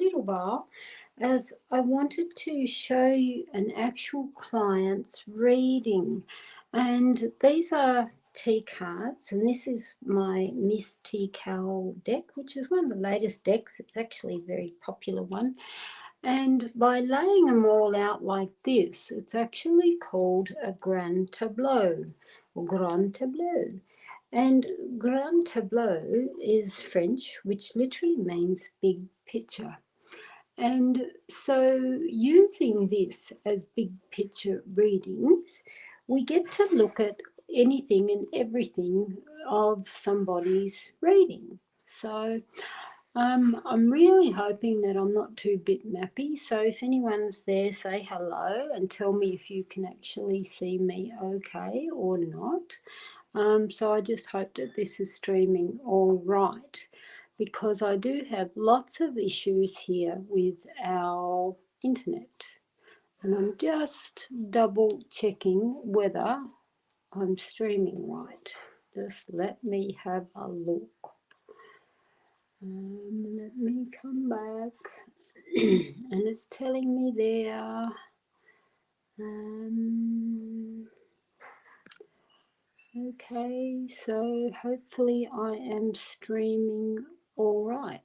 little while, as I wanted to show you an actual client's reading. And these are T cards, and this is my Miss T Cal deck, which is one of the latest decks. It's actually a very popular one. And by laying them all out like this, it's actually called a grand tableau or grand tableau. And grand tableau is French, which literally means big picture. And so using this as big picture readings, we get to look at anything and everything of somebody's reading. So I'm really hoping that I'm not too bitmappy. So if anyone's there, say hello and tell me if you can actually see me okay or not. So I just hope that this is streaming all right, because I do have lots of issues here with our internet. And I'm just double checking whether I'm streaming right. Just let me have a look. Let me come back. And it's telling me there. Okay, so hopefully I am streaming all right.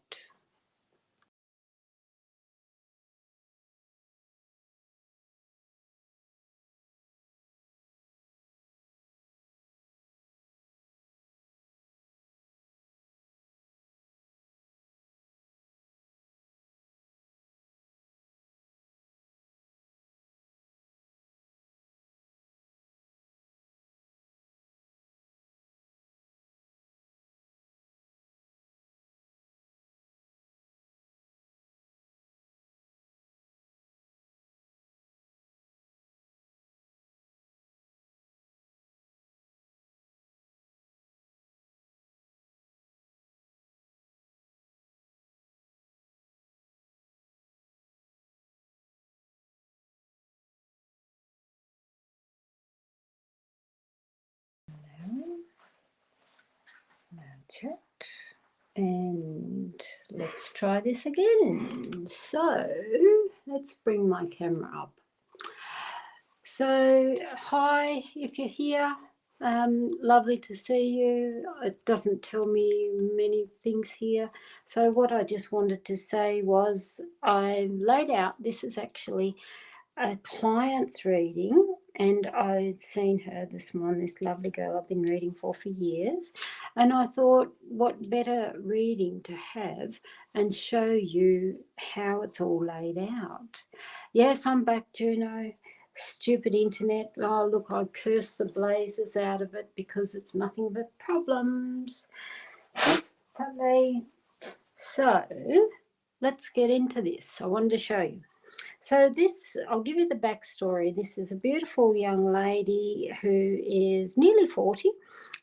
Chat, and let's try this again. So let's bring my camera up. So hi, if you're here, lovely to see you. It doesn't tell me many things here. So what I just wanted to say was I laid out, this is actually a client's reading, and I'd seen her this morning, this lovely girl I've been reading for years, and I thought what better reading to have and show you how it's all laid out. Yes, I'm back, Juno. Stupid internet. Oh, look, I curse the blazes out of it because it's nothing but problems. Okay. So let's get into this. I wanted to show you. So this, I'll give you the backstory. This is a beautiful young lady who is nearly 40,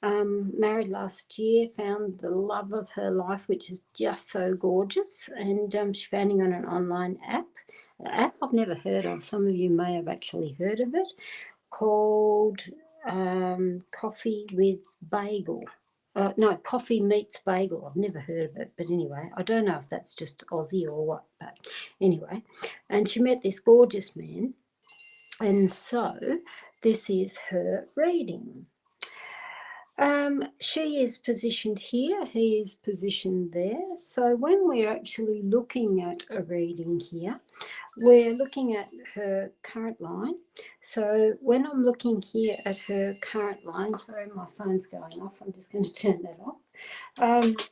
married last year, found the love of her life, which is just so gorgeous, and she's founding on an online app I've never heard of. Some of you may have actually heard of it, called Coffee with Bagel. No, Coffee Meets Bagel. I've never heard of it, but anyway, I don't know if that's just Aussie or what, but anyway. And she met this gorgeous man, and so this is her reading. She is positioned here, he is positioned there. So when we're actually looking at a reading here, we're looking at her current line. So when I'm looking here at her current line, sorry, my phone's going off. I'm just going to turn that off.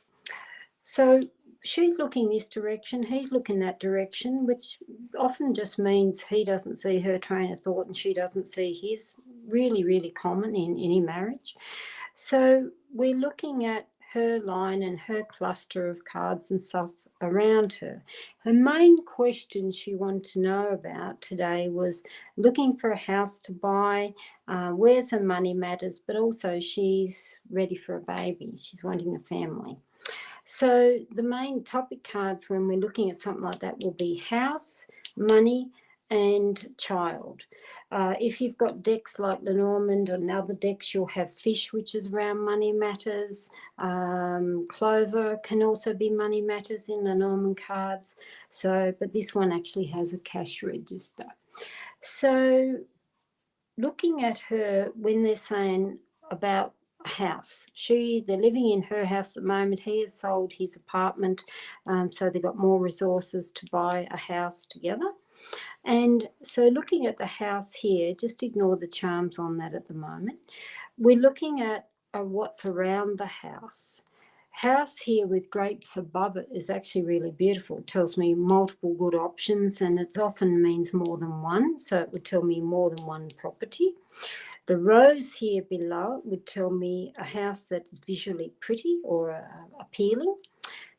So she's looking this direction, he's looking that direction, which often just means he doesn't see her train of thought and she doesn't see his. Really, really common in any marriage. So we're looking at her line and her cluster of cards and stuff around her. Her main question she wanted to know about today was looking for a house to buy, where's her money matters, but also she's ready for a baby. She's wanting a family. So the main topic cards when we're looking at something like that will be house, money, and child. If you've got decks like Lenormand and other decks, you'll have fish, which is around money matters. Clover can also be money matters in Lenormand cards. So, but this one actually has a cash register. So looking at her when they're saying about a house, they're living in her house at the moment. He has sold his apartment, so they've got more resources to buy a house together. And so looking at the house here, just ignore the charms on that at the moment. We're looking at what's around the house. House here with grapes above it is actually really beautiful. It tells me multiple good options, and it often means more than one. So it would tell me more than one property. The rose here below would tell me a house that is visually pretty or appealing.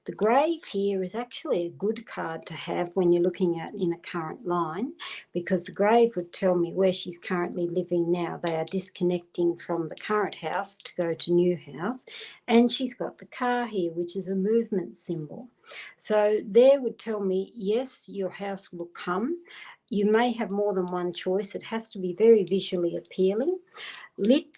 The grave here is actually a good card to have when you're looking at in a current line, because the grave would tell me where she's currently living now. They are disconnecting from the current house to go to new house. And she's got the car here, which is a movement symbol. So there would tell me, yes, your house will come. You may have more than one choice. It has to be very visually appealing.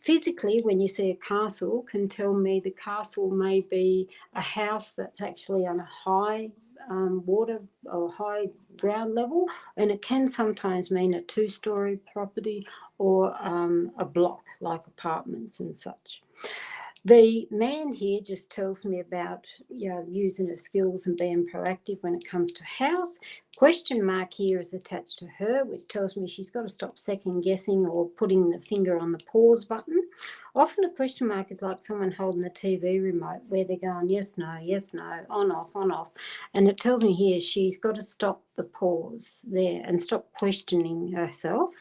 Physically, when you see a castle, can tell me the castle may be a house that's actually on a high water or high ground level, and it can sometimes mean a two-story property or a block like apartments and such. The man here just tells me about using her skills and being proactive when it comes to house. Question mark here is attached to her, which tells me she's got to stop second guessing or putting the finger on the pause button. Often a question mark is like someone holding the TV remote where they're going yes, no, on, off. And it tells me here she's got to stop the pause there and stop questioning herself.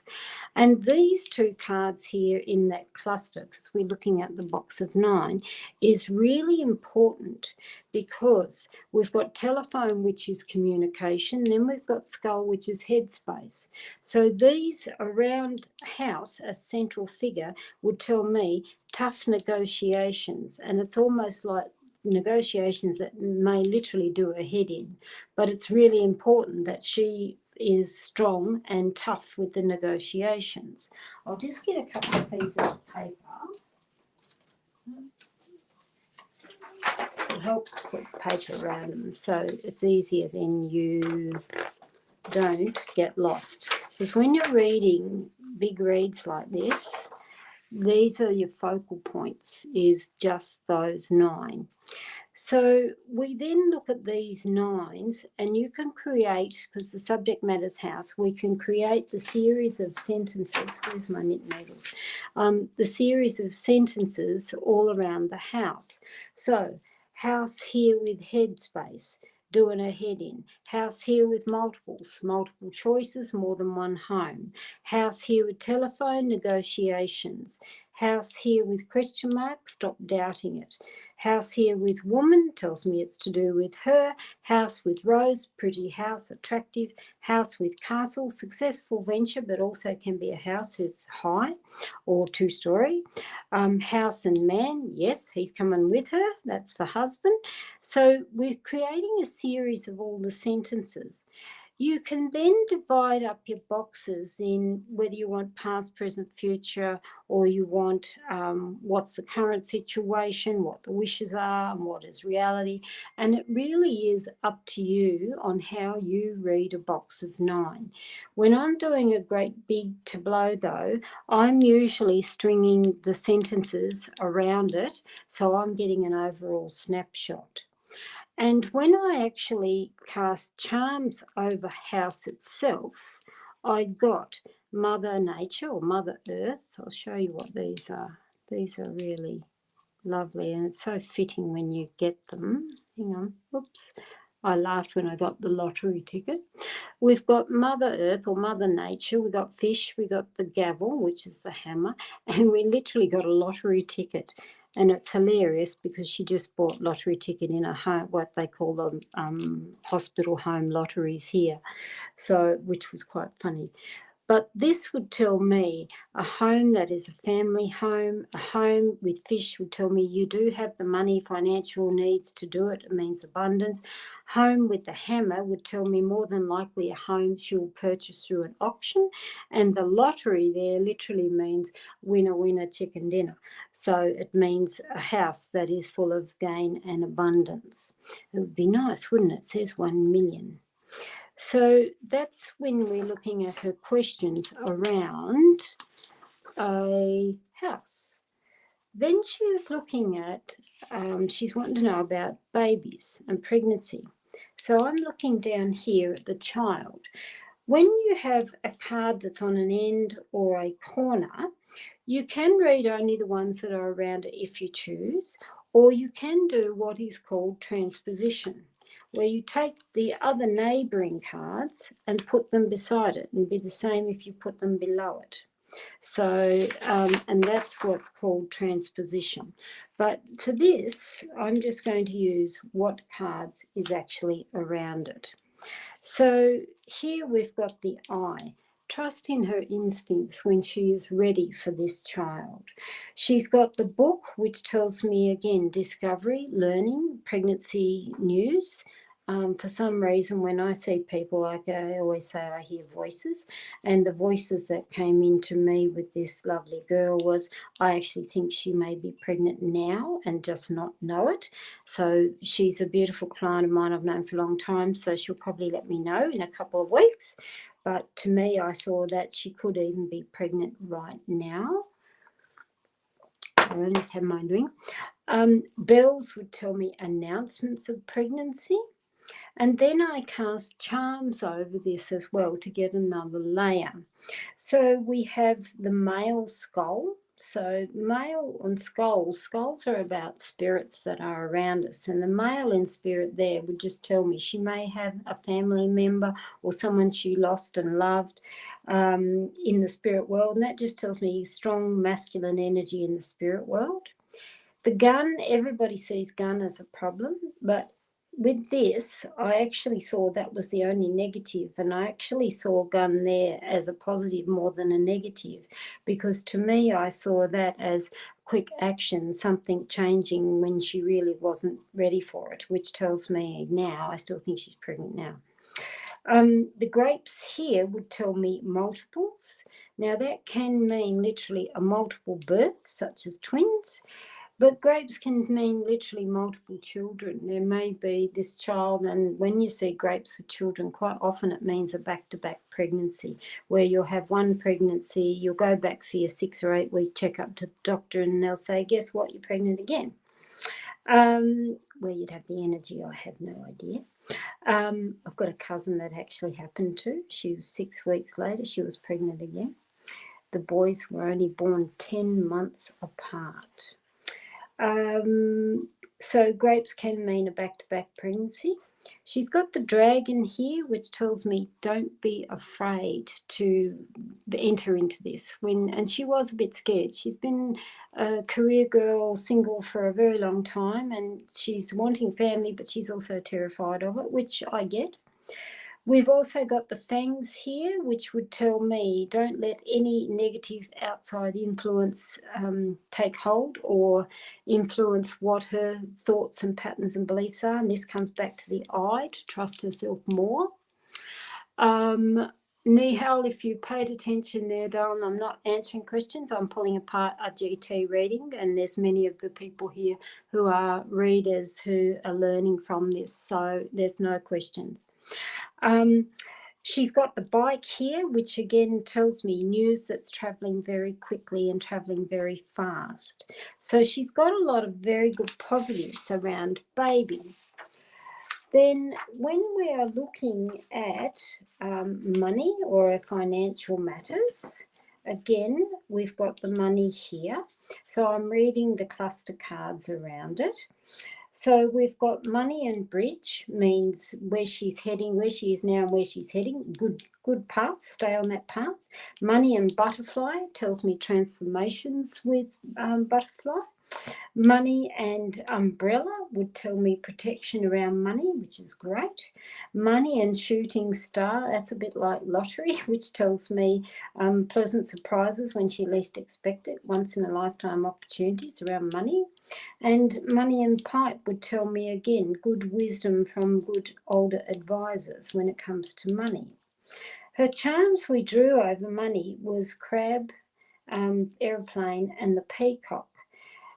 And these two cards here in that cluster, because we're looking at the box of 9, is really important because we've got telephone, which is communication, then we've got skull, which is headspace. So these around house, a central figure, would tell me tough negotiations, and it's almost like negotiations that may literally do her head in. But it's really important that she is strong and tough with the negotiations. I'll just get a couple of pieces of paper. It helps to put paper around them so it's easier, then you don't get lost. Because when you're reading big reads like this, these are your focal points, is just those 9. So we then look at these 9s, and you can create, because the subject matter's house, we can create the series of sentences. Where's my knit needles? The series of sentences all around the house. So house here with headspace, doing her head in. House here with multiple choices, more than one home. House here with telephone, negotiations. House here with question mark, stop doubting it. House here with woman, tells me it's to do with her. House with rose, pretty house, attractive. House with castle, successful venture, but also can be a house that's high or two-story. House and man, yes, he's coming with her, that's the husband. So we're creating a series of all the sentences. You can then divide up your boxes in whether you want past, present, future, or you want what's the current situation, what the wishes are, and what is reality. And it really is up to you on how you read a box of 9. When I'm doing a great big tableau, though, I'm usually stringing the sentences around it, so I'm getting an overall snapshot. And when I actually cast charms over house itself, I got Mother Nature or Mother Earth. I'll show you what these are. These are really lovely, and it's so fitting when you get them. Hang on, whoops. I laughed when I got the lottery ticket. We've got Mother Earth or Mother Nature, we've got fish, we've got the gavel, which is the hammer, and we literally got a lottery ticket. And it's hilarious because she just bought lottery ticket in a home, what they call them hospital home lotteries here, so which was quite funny. But this would tell me a home that is a family home, a home with fish would tell me you do have the money, financial needs to do it. It means abundance. Home with the hammer would tell me more than likely a home she'll purchase through an auction. And the lottery there literally means winner, winner, chicken dinner. So it means a house that is full of gain and abundance. It would be nice, wouldn't it? It says 1 million. So that's when we're looking at her questions around a house. Then she was looking at, she's wanting to know about babies and pregnancy. So I'm looking down here at the child. When you have a card that's on an end or a corner, you can read only the ones that are around it if you choose, or you can do what is called transposition, where you take the other neighbouring cards and put them beside it, and be the same if you put them below it. So, and that's what's called transposition. But for this, I'm just going to use what cards is actually around it. So here we've got the eye. Trust in her instincts when she is ready for this child. She's got the book, which tells me, again, discovery, learning, pregnancy news. For some reason, when I see people, like I always say, I hear voices. And the voices that came into me with this lovely girl was, I actually think she may be pregnant now and just not know it. So she's a beautiful client of mine I've known for a long time, so she'll probably let me know in a couple of weeks. But to me, I saw that she could even be pregnant right now. I just have mine doing. Bells would tell me announcements of pregnancy. And then I cast charms over this as well to get another layer. So we have the male skull. So male and skulls are about spirits that are around us. And the male in spirit there would just tell me she may have a family member or someone she lost and loved in the spirit world. And that just tells me strong masculine energy in the spirit world. The gun, everybody sees gun as a problem, but with this, I actually saw that was the only negative, and I actually saw gun there as a positive more than a negative, because to me, I saw that as quick action, something changing when she really wasn't ready for it, which tells me now, I still think she's pregnant now. The grapes here would tell me multiples. Now that can mean literally a multiple birth, such as twins. But grapes can mean literally multiple children. There may be this child, and when you see grapes with children, quite often it means a back-to-back pregnancy, where you'll have one pregnancy, you'll go back for your 6 or 8 week checkup to the doctor, and they'll say, guess what, you're pregnant again. Where you'd have the energy, I have no idea. I've got a cousin that actually happened to. She was 6 weeks later, she was pregnant again. The boys were only born 10 months apart. So grapes can mean a back-to-back pregnancy. She's got the dragon here, which tells me don't be afraid to enter into this. And she was a bit scared. She's been a career girl, single for a very long time, and she's wanting family, but she's also terrified of it, which I get. We've also got the fangs here, which would tell me don't let any negative outside influence take hold or influence what her thoughts and patterns and beliefs are. And this comes back to the eye, to trust herself more. Nihal, if you paid attention there, darling, I'm not answering questions. I'm pulling apart a GT reading, and there's many of the people here who are readers who are learning from this, so there's no questions. She's got the bike here, which again tells me news that's travelling very quickly and travelling very fast. So she's got a lot of very good positives around babies. Then when we are looking at money or financial matters, again, we've got the money here. So I'm reading the cluster cards around it. So we've got money and bridge, means where she's heading, where she is now and where she's heading. Good path, stay on that path. Money and butterfly tells me transformations with butterfly. Money and umbrella would tell me protection around money, which is great. Money and shooting star, that's a bit like lottery, which tells me pleasant surprises when she least expect it, once in a lifetime opportunities around money. And money and pipe would tell me again good wisdom from good older advisors when it comes to money. Her charms we drew over money was crab, aeroplane and the peacock,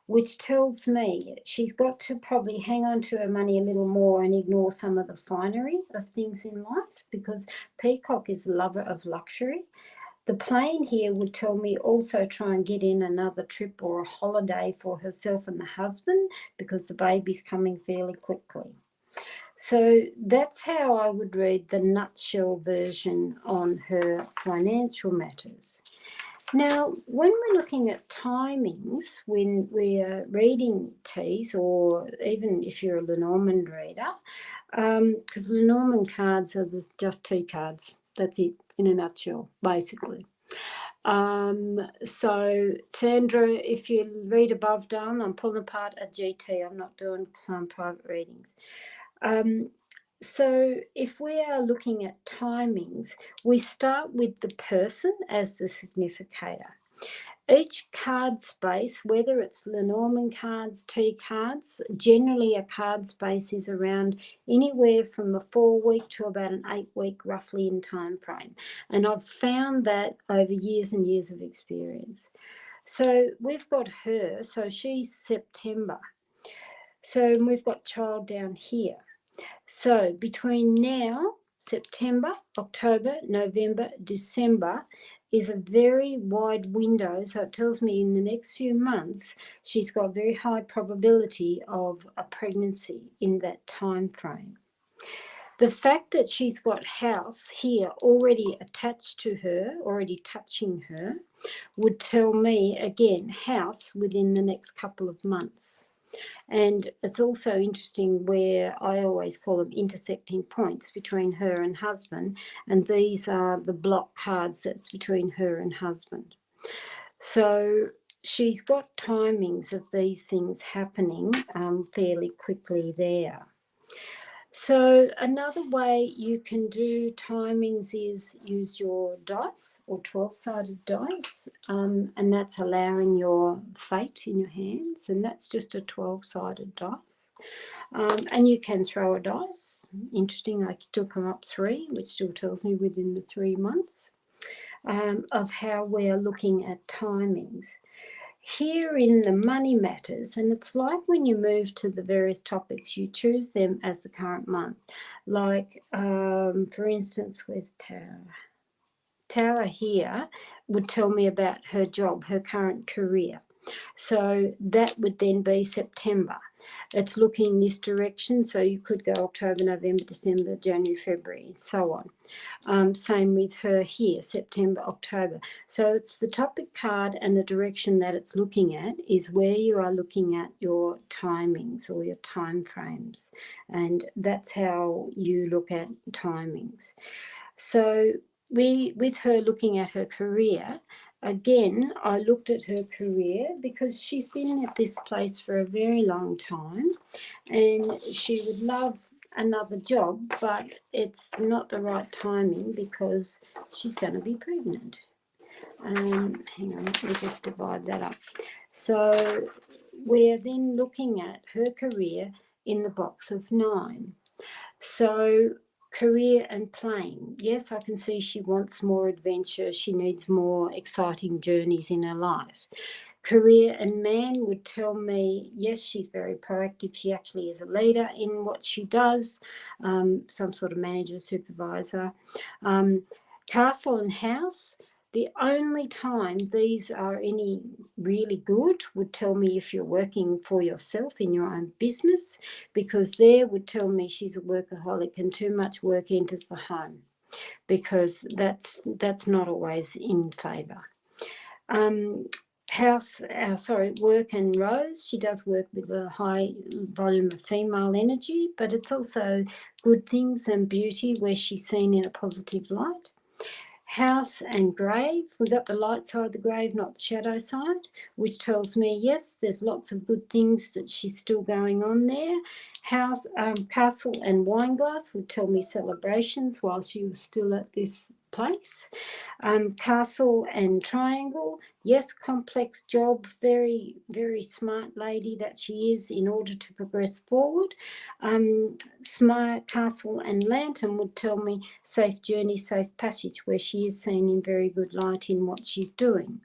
which tells me she's got to probably hang on to her money a little more and ignore some of the finery of things in life, because peacock is a lover of luxury. The plane here would tell me also try and get in another trip or a holiday for herself and the husband, because the baby's coming fairly quickly. So that's how I would read the nutshell version on her financial matters. Now, when we're looking at timings, when we're reading teas, or even if you're a Lenormand reader, because Lenormand cards are just 2 cards. That's it in a nutshell, basically. So, Sandra, if you read above down, I'm pulling apart a GT. I'm not doing private readings. So if we are looking at timings, we start with the person as the significator. Each card space, whether it's Lenormand cards, T cards, generally a card space is around anywhere from a 4-week to about an 8-week roughly in time frame. And I've found that over years and years of experience. So we've got her, so she's September. So we've got child down here. So between now, September, October, November, December is a very wide window. So it tells me in the next few months, she's got very high probability of a pregnancy in that time frame. The fact that she's got house here already attached to her, already touching her, would tell me, again, house within the next couple of months. And it's also interesting where I always call them intersecting points between her and husband, and these are the block cards that's between her and husband. So she's got timings of these things happening fairly quickly there. So another way you can do timings is use your dice or 12-sided dice, and that's allowing your fate in your hands, and that's just a 12-sided dice. And you can throw a dice. Interesting, I still come up 3, which still tells me within the 3 months of how we're looking at timings. Here in the money matters, and it's like when you move to the various topics, you choose them as the current month. Like, for instance, where's Tara? Tara here would tell me about her job, her current career. So that would then be September. It's looking in this direction, so you could go October, November, December, January, February, so on. Same with her here, September, October. So it's the topic card, and the direction that it's looking at is where you are looking at your timings or your time frames. And that's how you look at timings. So with her looking at her career, again, I looked at her career because she's been at this place for a very long time, and she would love another job, but it's not the right timing because she's going to be pregnant. Hang on, let me just divide that up. So we're then looking at her career in the box of 9. So career and playing. Yes, I can see she wants more adventure. She needs more exciting journeys in her life. Career and man would tell me, yes, she's very proactive. She actually is a leader in what she does, some sort of manager, supervisor. Castle and house. The only time these are any really good would tell me if you're working for yourself in your own business, because there would tell me she's a workaholic and too much work enters the home, because that's not always in favour. Work and Rose, she does work with a high volume of female energy, but it's also good things and beauty where she's seen in a positive light. House and grave, we got the light side of the grave, not the shadow side, which tells me, yes, there's lots of good things that she's still going on there. House, castle and wine glass would tell me celebrations while she was still at this place. Castle and triangle, yes, complex job, very, very smart lady that she is in order to progress forward. Smart castle and lantern would tell me safe journey, safe passage, where she is seen in very good light in what she's doing.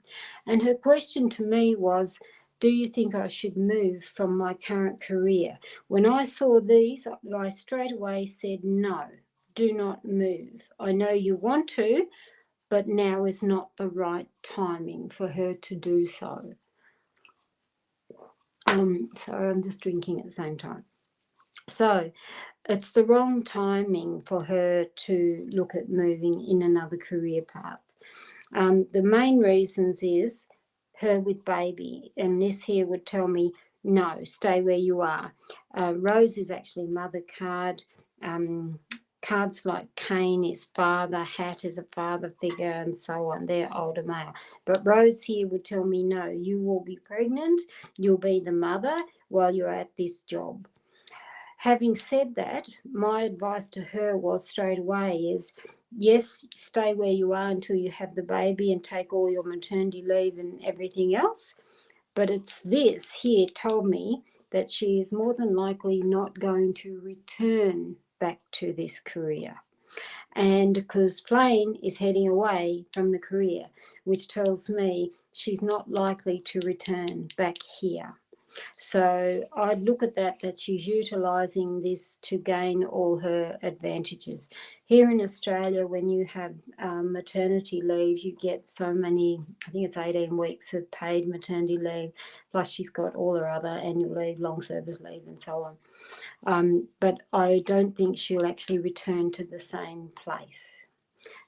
And her question to me was, do you think I should move from my current career? When I saw these, I straight away said, no, do not move. I know you want to, but now is not the right timing for her to do so. So I'm just drinking at the same time. So it's the wrong timing for her to look at moving in another career path. The main reasons is her with baby, and this here would tell me, no, stay where you are. Rose is actually mother card. Cards like Cain is father, Hat is a father figure, and so on. They're older male. But Rose here would tell me, no, you will be pregnant, you'll be the mother while you're at this job. Having said that, my advice to her was straight away is, yes, stay where you are until you have the baby and take all your maternity leave and everything else. But it's this here told me that she is more than likely not going to return back to this career. And because plane is heading away from the career, which tells me she's not likely to return back here. So I'd look at that she's utilising this to gain all her advantages. Here in Australia, when you have maternity leave, you get so many, I think it's 18 weeks of paid maternity leave, plus she's got all her other annual leave, long service leave and so on. But I don't think she'll actually return to the same place.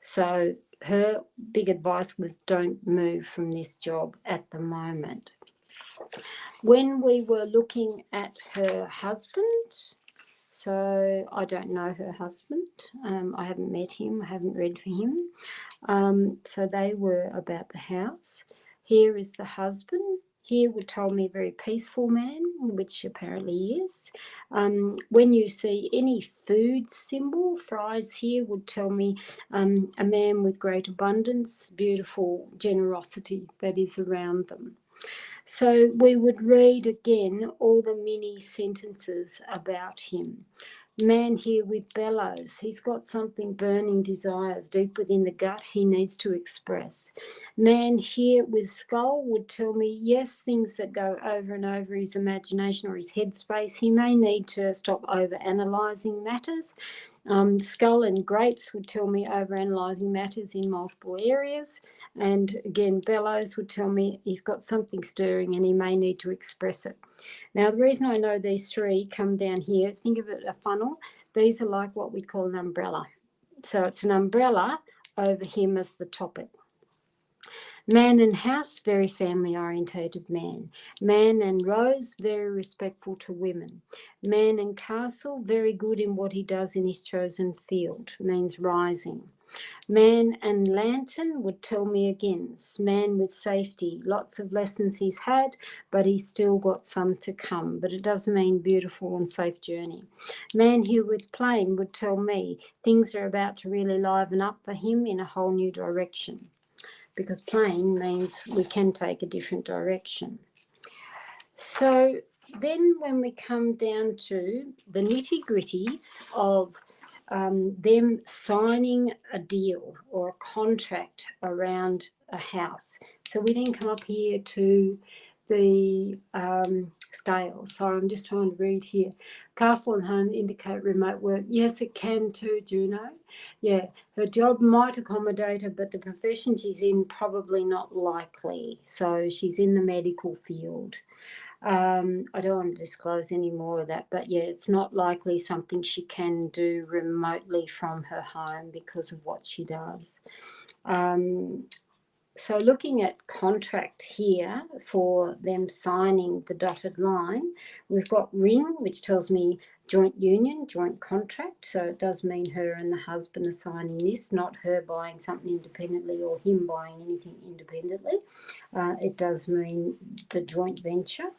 So her big advice was don't move from this job at the moment. When we were looking at her husband, so I don't know her husband. I haven't met him. I haven't read for him. So they were about the house. Here is the husband. Here would tell me a very peaceful man, which apparently is. When you see any food symbol, fries here would tell me a man with great abundance, beautiful generosity that is around them. So we would read again all the mini sentences about him. Man here with bellows, he's got something burning desires deep within the gut he needs to express. Man here with skull would tell me, yes, things that go over and over his imagination or his headspace. He may need to stop over analysing matters. Skull and grapes would tell me overanalyzing matters in multiple areas. And again, bellows would tell me he's got something stirring and he may need to express it. Now, the reason I know these three come down here, think of it a funnel. These are like what we call an umbrella. So it's an umbrella over him as the topic. Man and house, very family orientated man. Man and Rose, very respectful to women. Man and castle, very good in what he does in his chosen field, means rising. Man and lantern would tell me again, man with safety, lots of lessons he's had, but he's still got some to come, but it does mean beautiful and safe journey. Man here with plane would tell me things are about to really liven up for him in a whole new direction, because plane means we can take a different direction. So then when we come down to the nitty-gritties of them signing a deal or a contract around a house. So we then come up here to the scale. So I'm just trying to read here. Castle and home indicate remote work. Yes, it can too, Juno. Yeah, her job might accommodate her, but the profession she's in probably not likely. So she's in the medical field. I don't want to disclose any more of that, but yeah, it's not likely something she can do remotely from her home because of what she does. So looking at contract here for them signing the dotted line, we've got ring, which tells me joint union, joint contract. So it does mean her and the husband are signing this, not her buying something independently or him buying anything independently. It does mean the joint venture.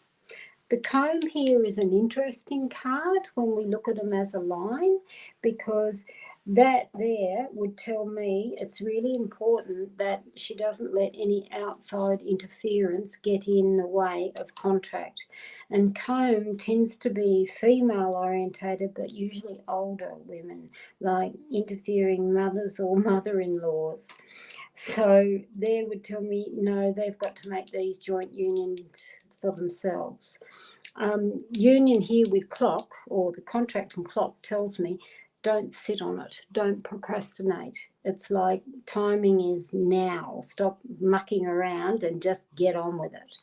The comb here is an interesting card when we look at them as a line, because that there would tell me it's really important that she doesn't let any outside interference get in the way of contract. And comb tends to be female orientated, but usually older women, like interfering mothers or mother-in-laws. So there would tell me, no, they've got to make these joint unions for themselves. Union here with clock, or the contract and clock, tells me don't sit on it, don't procrastinate. It's like timing is now. Stop mucking around and just get on with it.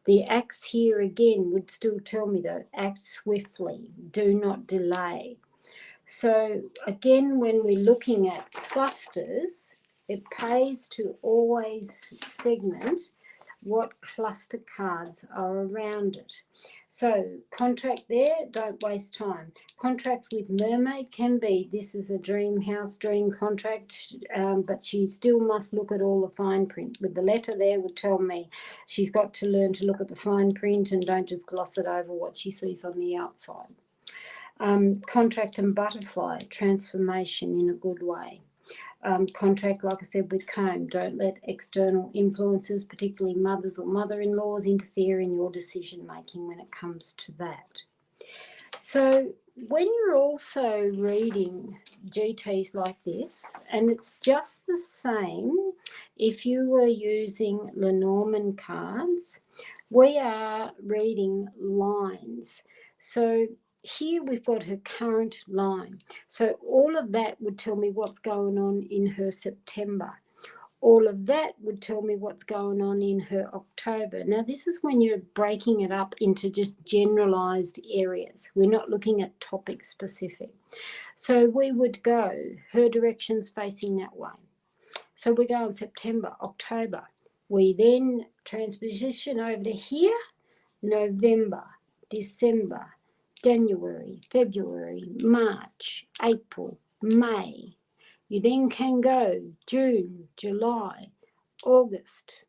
The axe here again would still tell me though, act swiftly, do not delay. So again, when we're looking at clusters, it pays to always segment what cluster cards are around it. So contract there, don't waste time. Contract with mermaid can be, this is a dream house, dream contract, but she still must look at all the fine print. With the letter there would tell me she's got to learn to look at the fine print and don't just gloss it over what she sees on the outside. Contract and butterfly, transformation in a good way. Contract, like I said, with comb, don't let external influences, particularly mothers or mother-in-laws, interfere in your decision making when it comes to that. So when you're also reading GTs like this, and it's just the same if you were using Lenormand cards, we are reading lines. So here we've got her current line. So all of that would tell me what's going on in her September. All of that would tell me what's going on in her October. Now, this is when you're breaking it up into just generalized areas. We're not looking at topic specific. So we would go, her direction's facing that way. So we go in September, October. We then transposition over to here, November, December, January, February, March, April, May. You then can go June, July, August.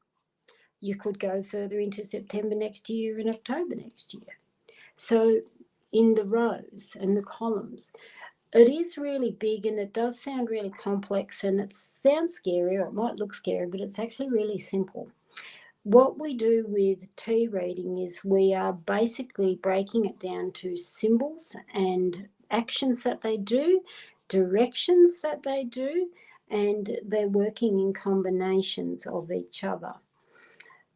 You could go further into September next year and October next year. So in the rows and the columns, it is really big and it does sound really complex and it sounds scary, or it might look scary, but it's actually really simple. What we do with T reading is we are basically breaking it down to symbols and actions that they do, directions that they do, and they're working in combinations of each other.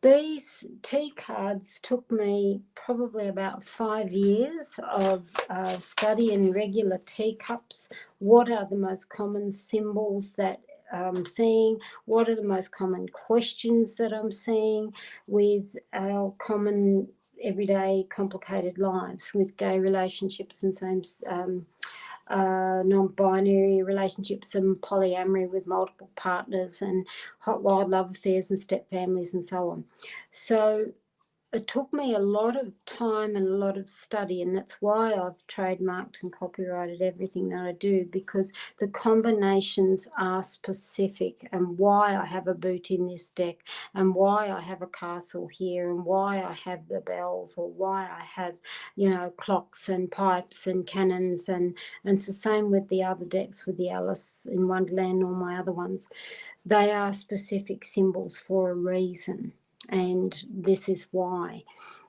These T cards took me probably about 5 years of studying regular teacups. What are the most common symbols that I'm seeing? What are the most common questions that I'm seeing with our common everyday complicated lives with gay relationships and same non-binary relationships and polyamory with multiple partners and hot wild love affairs and step families and so on. So it took me a lot of time and a lot of study, and that's why I've trademarked and copyrighted everything that I do, because the combinations are specific, and why I have a boot in this deck, and why I have a castle here, and why I have the bells, or why I have, you know, clocks and pipes and cannons, and it's the same with the other decks, with the Alice in Wonderland or my other ones. They are specific symbols for a reason. And this is why.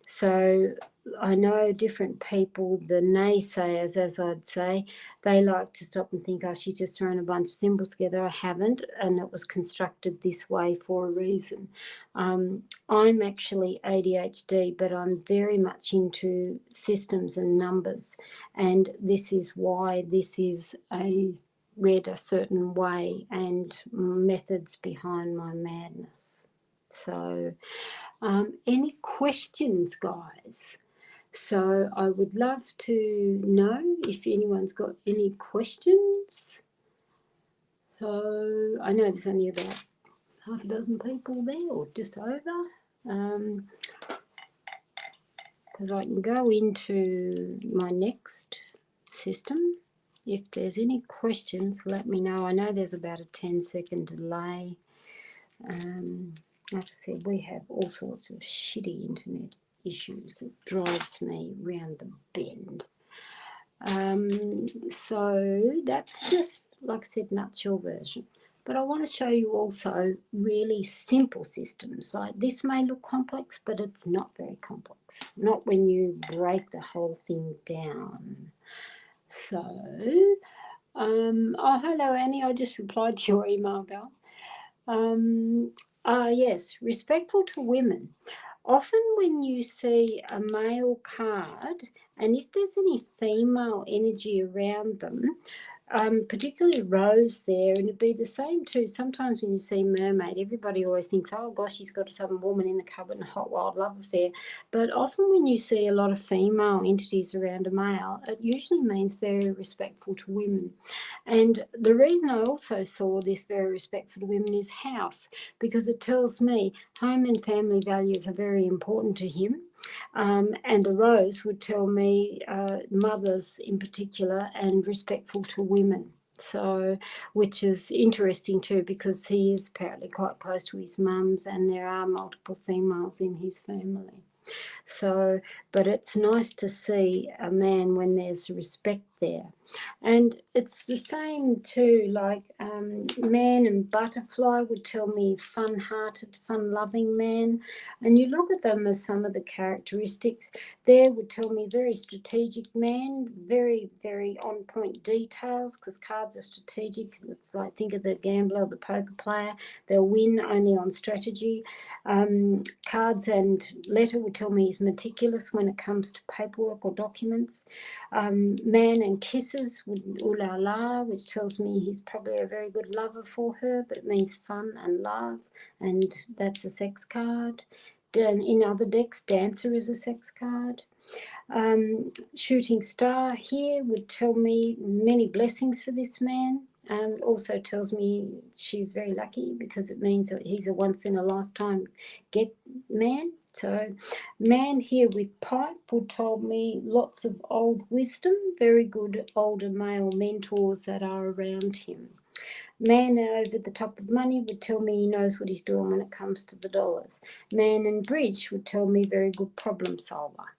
So I know different people, the naysayers, as I'd say, they like to stop and think, oh, she's just thrown a bunch of symbols together. I haven't, and it was constructed this way for a reason. I'm actually ADHD, but I'm very much into systems and numbers, and this is why this is read a certain way and methods behind my madness. So any questions, guys? So I would love to know if anyone's got any questions. So I know there's only about half a dozen people there, or just over, because I can go into my next system. If there's any questions, let me know. I know there's about a 10-second delay. Like I said, we have all sorts of shitty internet issues. It drives me round the bend. So that's just, like I said, nutshell version. But I want to show you also really simple systems. Like this may look complex, but it's not very complex. Not when you break the whole thing down. So, oh, hello, Annie. I just replied to your email, Dal. Yes, respectful to women. Often when you see a male card, and if there's any female energy around them, particularly rose there, and it'd be the same too. Sometimes when you see mermaid, everybody always thinks, oh gosh, he's got some woman in the cupboard and a hot wild love affair. But often when you see a lot of female entities around a male, it usually means very respectful to women. And the reason I also saw this very respectful to women is house, because it tells me home and family values are very important to him. And the rose would tell me mothers in particular and respectful to women. So, which is interesting too, because he is apparently quite close to his mums and there are multiple females in his family. So, but it's nice to see a man when there's respect there. And it's the same too, like man and butterfly would tell me fun-hearted, fun-loving man. And you look at them as some of the characteristics. There would tell me very strategic man, very, very on-point details, because cards are strategic. It's like, think of the gambler or the poker player. They'll win only on strategy. Cards and letter would tell me he's meticulous when it comes to paperwork or documents. Man and kisses would ooh la la, which tells me he's probably a very good lover for her, but it means fun and love, and that's a sex card. In other decks, dancer is a sex card. Shooting star here would tell me many blessings for this man. Also tells me she's very lucky because it means that he's a once-in-a-lifetime get man. So man here with pipe would tell me lots of old wisdom, very good older male mentors that are around him. Man over the top of money would tell me he knows what he's doing when it comes to the dollars. Man and bridge would tell me very good problem solver.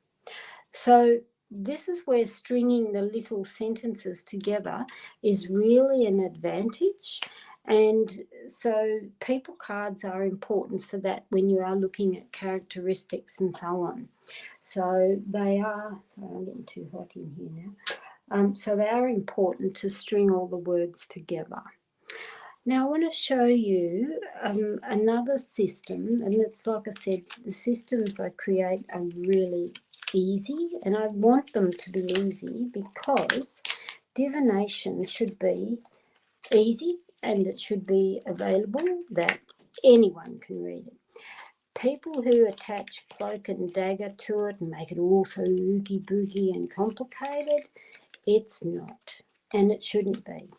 So this is where stringing the little sentences together is really an advantage. And so people cards are important for that when you are looking at characteristics and so on. So they are, I'm getting too hot in here now. So they are important to string all the words together. Now I want to show you another system, and it's like I said, the systems I create are really easy, and I want them to be easy because divination should be easy and it should be available that anyone can read it. People who attach cloak and dagger to it and make it all so oogie boogie and complicated, it's not, and it shouldn't be.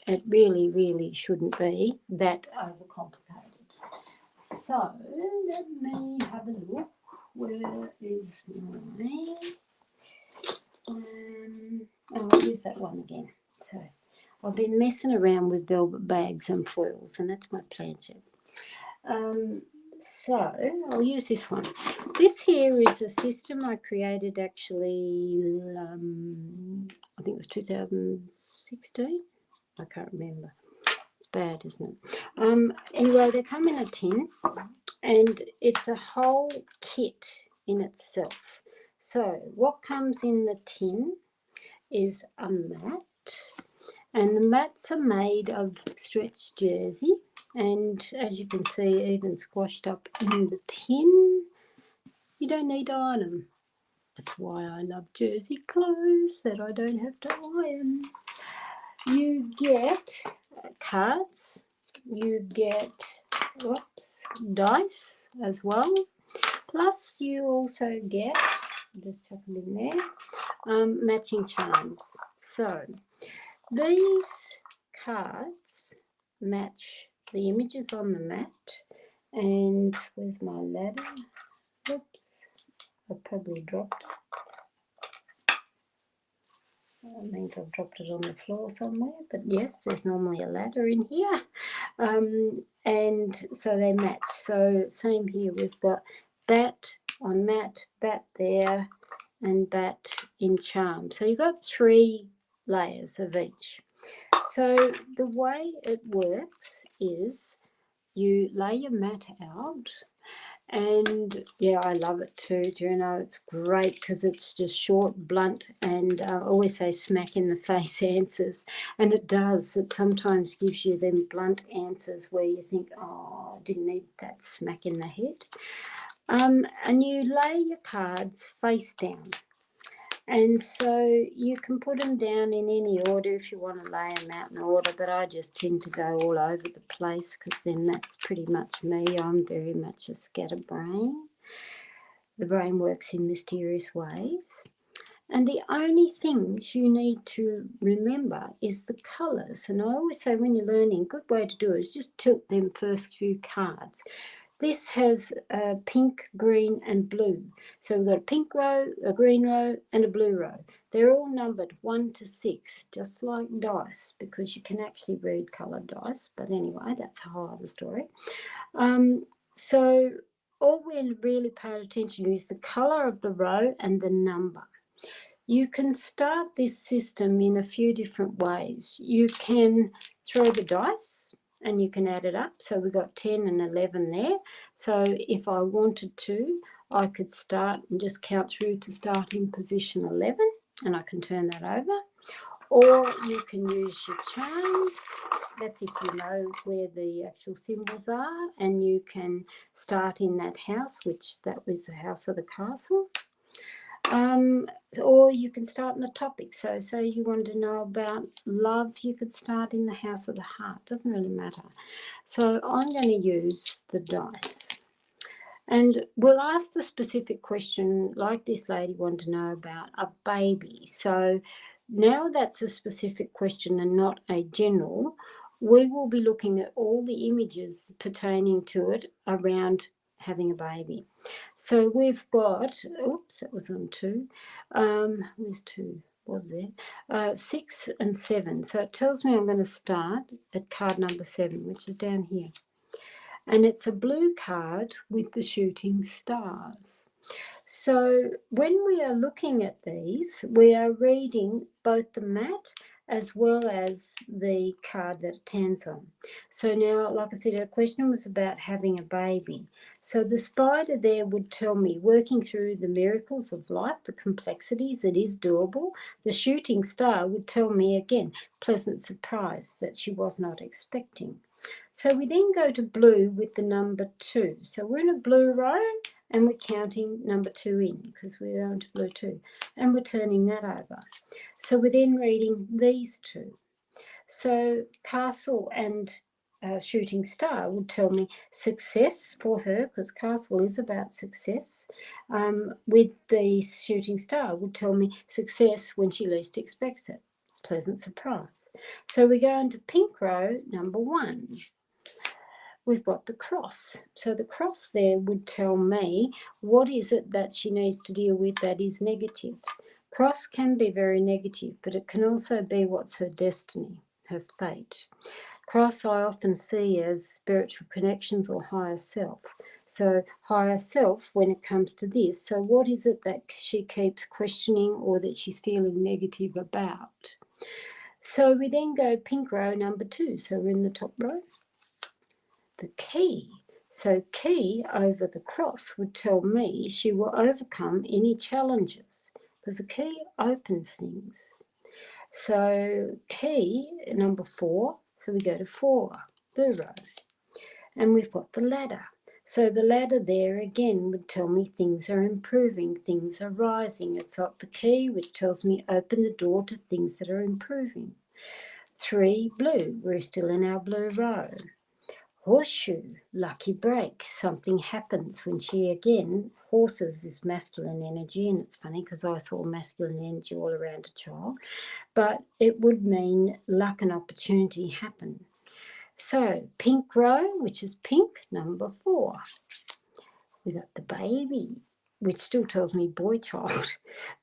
It really, really shouldn't be that overcomplicated. So let me have a look. Where is my... I'll use that one again. So I've been messing around with velvet bags and foils, and that's my planchette. So I'll use this one. This here is a system I created actually, I think it was 2016. I can't remember. It's bad, isn't it? Anyway, they come in a tin, and it's a whole kit in itself. So what comes in the tin is a mat, and the mats are made of stretched jersey, and as you can see, even squashed up in the tin, you don't need to iron them. That's why I love jersey clothes, that I don't have to iron. You get cards, you get dice as well, plus you also get, I'll just chuck them in there, matching charms. So these cards match the images on the mat, and where's my ladder? Oops, I probably dropped it. That means I've dropped it on the floor somewhere, but yes, there's normally a ladder in here. And so they match. So same here, we've got bat on mat, bat there, and bat in charm. So you've got 3 layers of each. So the way it works is you lay your mat out. And yeah, I love it too. Do you know, it's great because it's just short, blunt, and I always say smack in the face answers. And it does. It sometimes gives you them blunt answers where you think, oh, I didn't need that smack in the head. And you lay your cards face down. And so you can put them down in any order if you want to lay them out in order, but I just tend to go all over the place because then that's pretty much me. I'm very much a scatterbrain. The brain works in mysterious ways. And the only things you need to remember is the colours. And I always say when you're learning, a good way to do it is just tilt them first few cards. This has pink, green and blue. So we've got a pink row, a green row and a blue row. They're all numbered 1 to 6, just like dice, because you can actually read coloured dice. But anyway, that's a whole other story. So all we're really paying attention to is the colour of the row and the number. You can start this system in a few different ways. You can throw the dice and you can add it up. So we've got 10 and 11 there. So if I wanted to, I could start and just count through to start in position 11 and I can turn that over. Or you can use your charms. That's if you know where the actual symbols are, and you can start in that house, which that was the house of the castle. Or you can start in a topic. So say you want to know about love, you could start in the house of the heart. Doesn't really matter. So I'm going to use the dice. And we'll ask the specific question, like this lady wanted to know about a baby. So now that's a specific question and not a general. We will be looking at all the images pertaining to it around having a baby. So we've got, oops, that was on 2. Where's 2? Was there? 6 and 7. So it tells me I'm going to start at card number 7, which is down here. And it's a blue card with the shooting stars. So when we are looking at these, we are reading both the mat as well as the card that it stands on. So now, like I said, our question was about having a baby. So the spider there would tell me working through the miracles of life, the complexities, it is doable. The shooting star would tell me again, pleasant surprise that she was not expecting. So we then go to blue with the number 2. So we're in a blue row and we're counting number 2 in because we're going to blue 2 and we're turning that over. So we're then reading these 2. So castle and shooting star would tell me success for her because castle is about success. With the shooting star would tell me success when she least expects it. It's a pleasant surprise. So we go into pink row number 1. We've got the cross. So the cross there would tell me what is it that she needs to deal with that is negative. Cross can be very negative, but it can also be what's her destiny, her fate. Cross I often see as spiritual connections or higher self. So higher self when it comes to this. So what is it that she keeps questioning or that she's feeling negative about? So we then go pink row number 2. So we're in the top row. The key. So key over the cross would tell me she will overcome any challenges because the key opens things. So key number 4. So we go to 4, blue row. And we've got the ladder. So the ladder there again would tell me things are improving, things are rising. It's like the key which tells me open the door to things that are improving. 3, blue. We're still in our blue row. Horseshoe, lucky break. Something happens when she, again, horses is masculine energy, and it's funny because I saw masculine energy all around a child, but it would mean luck and opportunity happen. So pink row, which is pink, number 4. We got the baby. which still tells me boy child.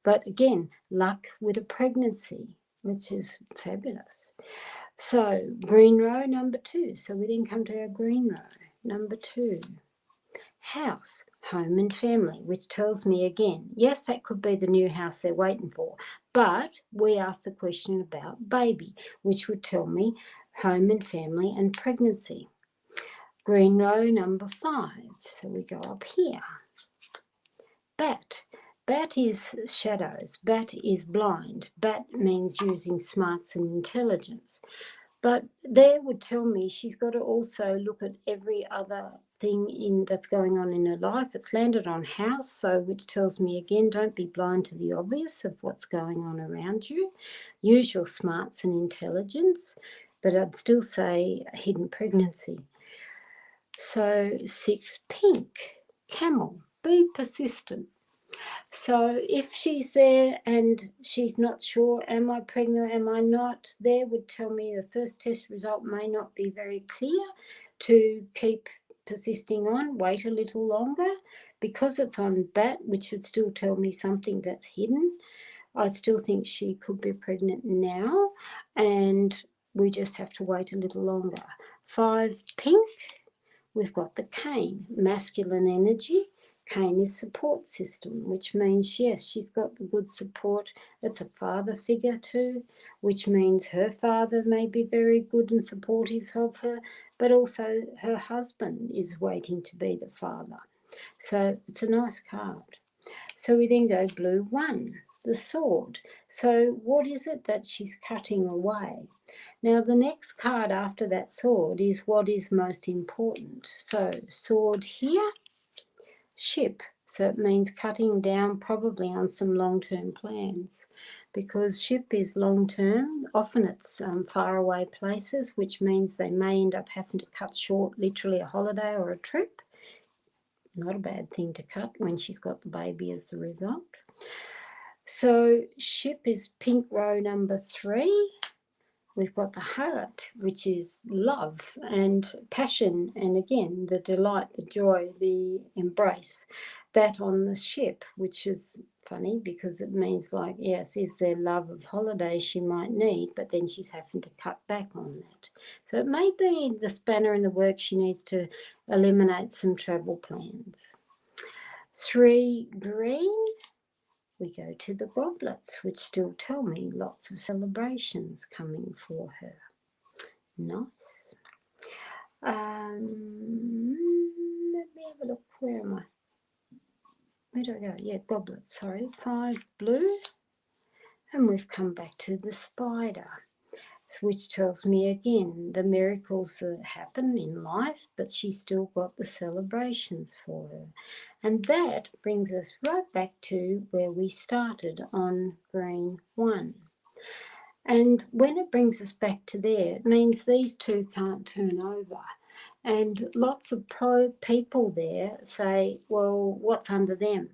But again, luck with a pregnancy, which is fabulous. So green row number 2. So we then come to our green row number 2. House, home and family, which tells me again, yes, that could be the new house they're waiting for, but we asked the question about baby, which would tell me home and family and pregnancy. Green row number 5, so we go up here. Bat. Bat is shadows. Bat is blind. Bat means using smarts and intelligence. But there would tell me she's got to also look at every other thing that's going on in her life. It's landed on house, so which tells me again, don't be blind to the obvious of what's going on around you. Use your smarts and intelligence, but I'd still say hidden pregnancy. So 6, pink, camel, be persistent. So if she's there and she's not sure, am I pregnant, am I not, there would tell me the first test result may not be very clear, to keep persisting on, wait a little longer. Because it's on bat, which would still tell me something that's hidden, I still think she could be pregnant now, and we just have to wait a little longer. 5, pink, we've got the cane, masculine energy. Cane is support system, which means, yes, she's got the good support. It's a father figure too, which means her father may be very good and supportive of her, but also her husband is waiting to be the father. So it's a nice card. So we then go blue 1, the sword. So what is it that she's cutting away? Now the next card after that sword is what is most important. So sword here, ship. So it means cutting down probably on some long-term plans, because ship is long-term. Often it's far away places, which means they may end up having to cut short literally a holiday or a trip. Not a bad thing to cut when she's got the baby as the result. So ship is pink row number 3. We've got the heart, which is love and passion, and again, the delight, the joy, the embrace. That on the ship, which is funny because it means like, yes, is there love of holiday she might need, but then she's having to cut back on that. So it may be the spanner in the works, she needs to eliminate some travel plans. 3, green. We go to the goblets, which still tell me lots of celebrations coming for her. Nice. Let me have a look. Where am I? Where do I go? Yeah, goblets, sorry. 5, blue. And we've come back to the spider, which tells me again the miracles that happen in life, but she's still got the celebrations for her. And that brings us right back to where we started on green 1. And when it brings us back to there, it means these two can't turn over. And lots of people there say, well, what's under them?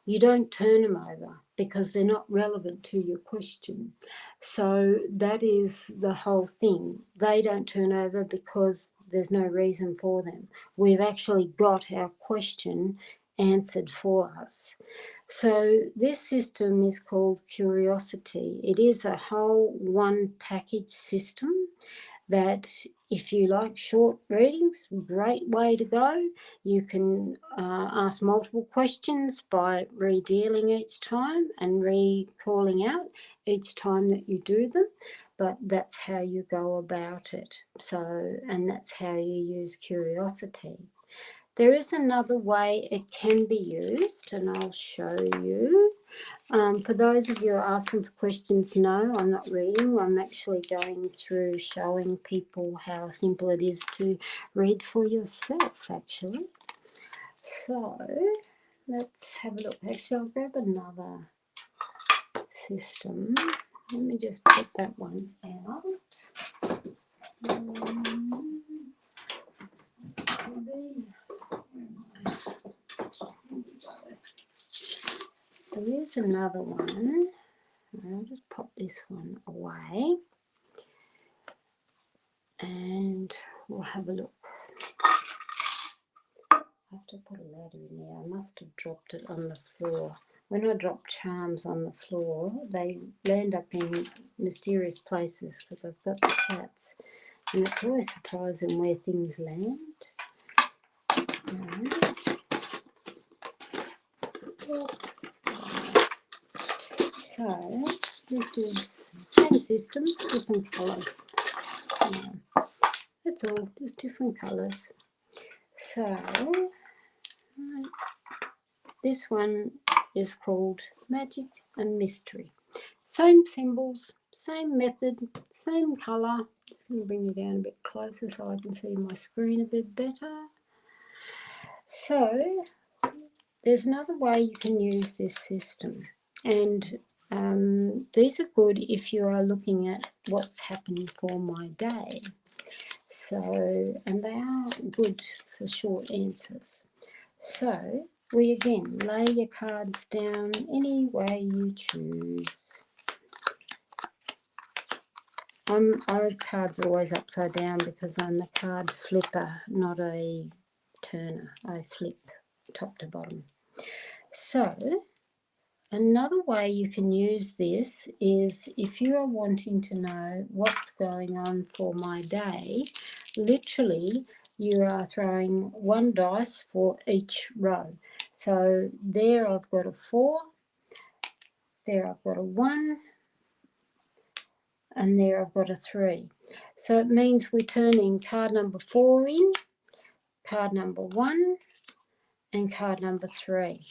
You don't turn them over because they're not relevant to your question. So that is the whole thing. They don't turn over because there's no reason for them. We've actually got our question answered for us. So this system is called curiosity. It is a whole one package system that if you like short readings, great way to go. You can ask multiple questions by redealing each time and recalling out each time that you do them, but that's how you go about it. So, and that's how you use curiosity. There is another way it can be used, and I'll show you. For those of you who are asking for questions, no, I'm not reading. I'm actually going through showing people how simple it is to read for yourself, actually. So let's have a look. Actually, I'll grab another system. Let me just put that one out. There is another one. I'll just pop this one away and we'll have a look. have to put a ladder in there. I must have dropped it on the floor. When I drop charms on the floor, they land up in mysterious places because I've got the cats. And it's always surprising where things land. So this is same system, different colours. Yeah, that's all, just different colours. So this one is called Magic and Mystery. Same symbols, same method, same colour. Just going to bring you down a bit closer so I can see my screen a bit better. So there's another way you can use this system, and these are good if you are looking at what's happening for my day. So, and they are good for short answers. So we again lay your cards down any way you choose. My cards are always upside down because I'm the card flipper, not a turner. I flip top to bottom. So another way you can use this is if you are wanting to know what's going on for my day, literally you are throwing one dice for each row. So there I've got a 4, there I've got a 1, and there I've got a 3. So it means we're turning card number 4 in, card number 1, and card number 3.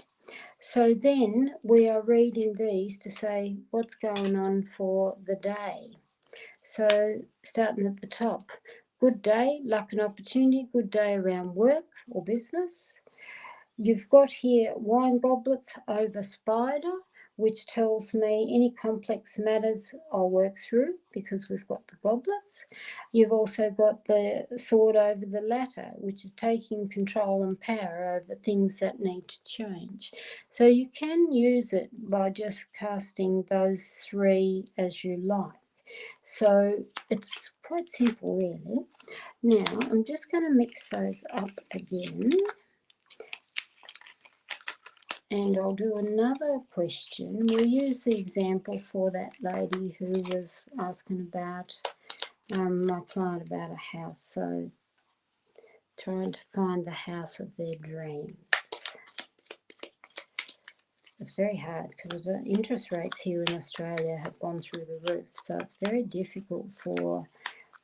So then we are reading these to say what's going on for the day. So starting at the top, good day, luck and opportunity, good day around work or business. You've got here wine goblets over spider, which tells me any complex matters I'll work through because we've got the goblets. You've also got the sword over the ladder, which is taking control and power over things that need to change. So you can use it by just casting those 3 as you like. So it's quite simple, really. Now I'm just going to mix those up again. And I'll do another question. We'll use the example for that lady who was asking about my client about a house. So trying to find the house of their dreams. It's very hard because the interest rates here in Australia have gone through the roof. So it's very difficult for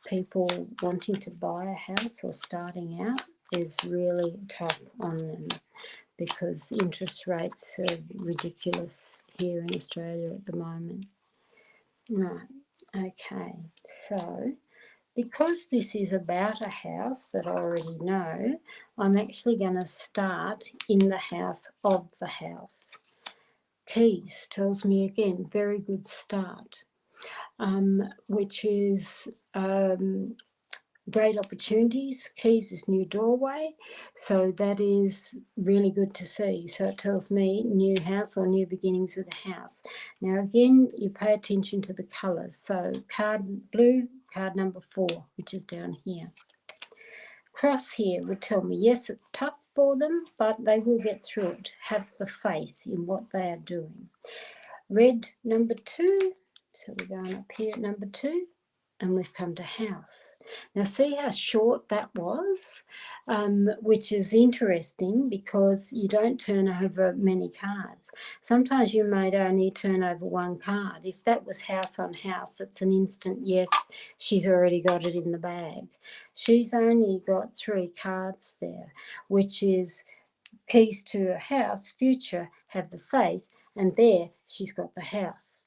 people wanting to buy a house or starting out. Is really tough on them, because interest rates are ridiculous here in Australia at the moment. Right, okay, so because this is about a house that I already know, I'm actually going to start in the house of the house. Keys tells me again, very good start, which is great opportunities. Keys is new doorway, so that is really good to see. So it tells me new house or new beginnings with a house. Now again, you pay attention to the colours. So card blue, card number 4, which is down here. Cross here would tell me, yes, it's tough for them, but they will get through it. Have the faith in what they are doing. Red number 2, so we're going up here at number 2, and we've come to house. Now see how short that was, which is interesting because you don't turn over many cards. Sometimes you may only turn over 1 card. If that was house on house, it's an instant yes, she's already got it in the bag. She's only got 3 cards there, which is keys to a house, future, have the faith, and there she's got the house.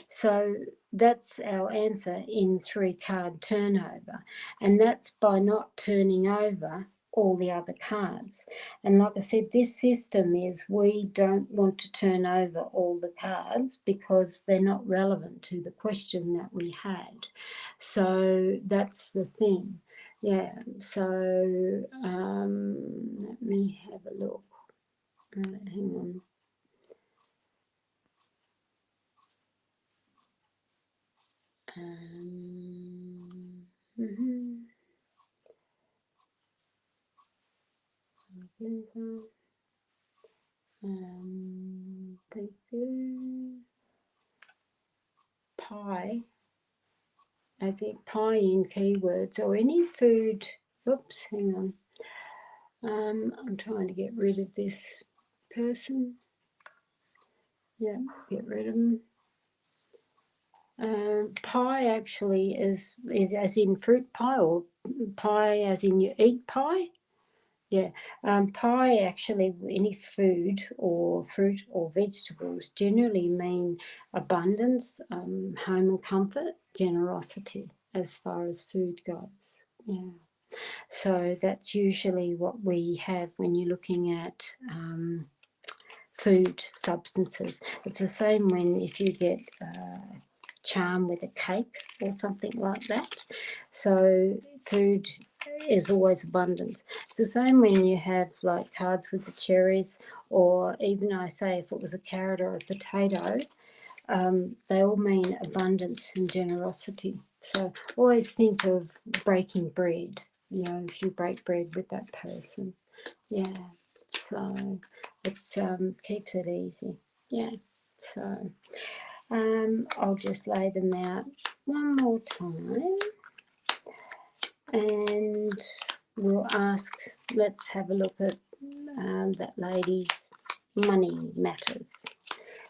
So that's our answer in 3 card turnover, and that's by not turning over all the other cards. And like I said, this system is we don't want to turn over all the cards because they're not relevant to the question that we had. So that's the thing. Yeah, so let me have a look. Hang on. Thank you. Pie, as in pie in keywords, or any food. Oops, hang on. I'm trying to get rid of this person. Yeah, get rid of them. Pie actually is as in fruit pie, or pie as in you eat pie. Yeah, pie actually, any food or fruit or vegetables generally mean abundance, home and comfort, generosity as far as food goes. Yeah, so that's usually what we have when you're looking at food substances. It's the same when if you get charm with a cake or something like that. So food is always abundance. It's the same when you have like cards with the cherries, or even I say if it was a carrot or a potato, they all mean abundance and generosity. So always think of breaking bread, you know, if you break bread with that person. Yeah, so it's keeps it easy. Yeah, so I'll just lay them out one more time, and we'll ask, let's have a look at that lady's money matters.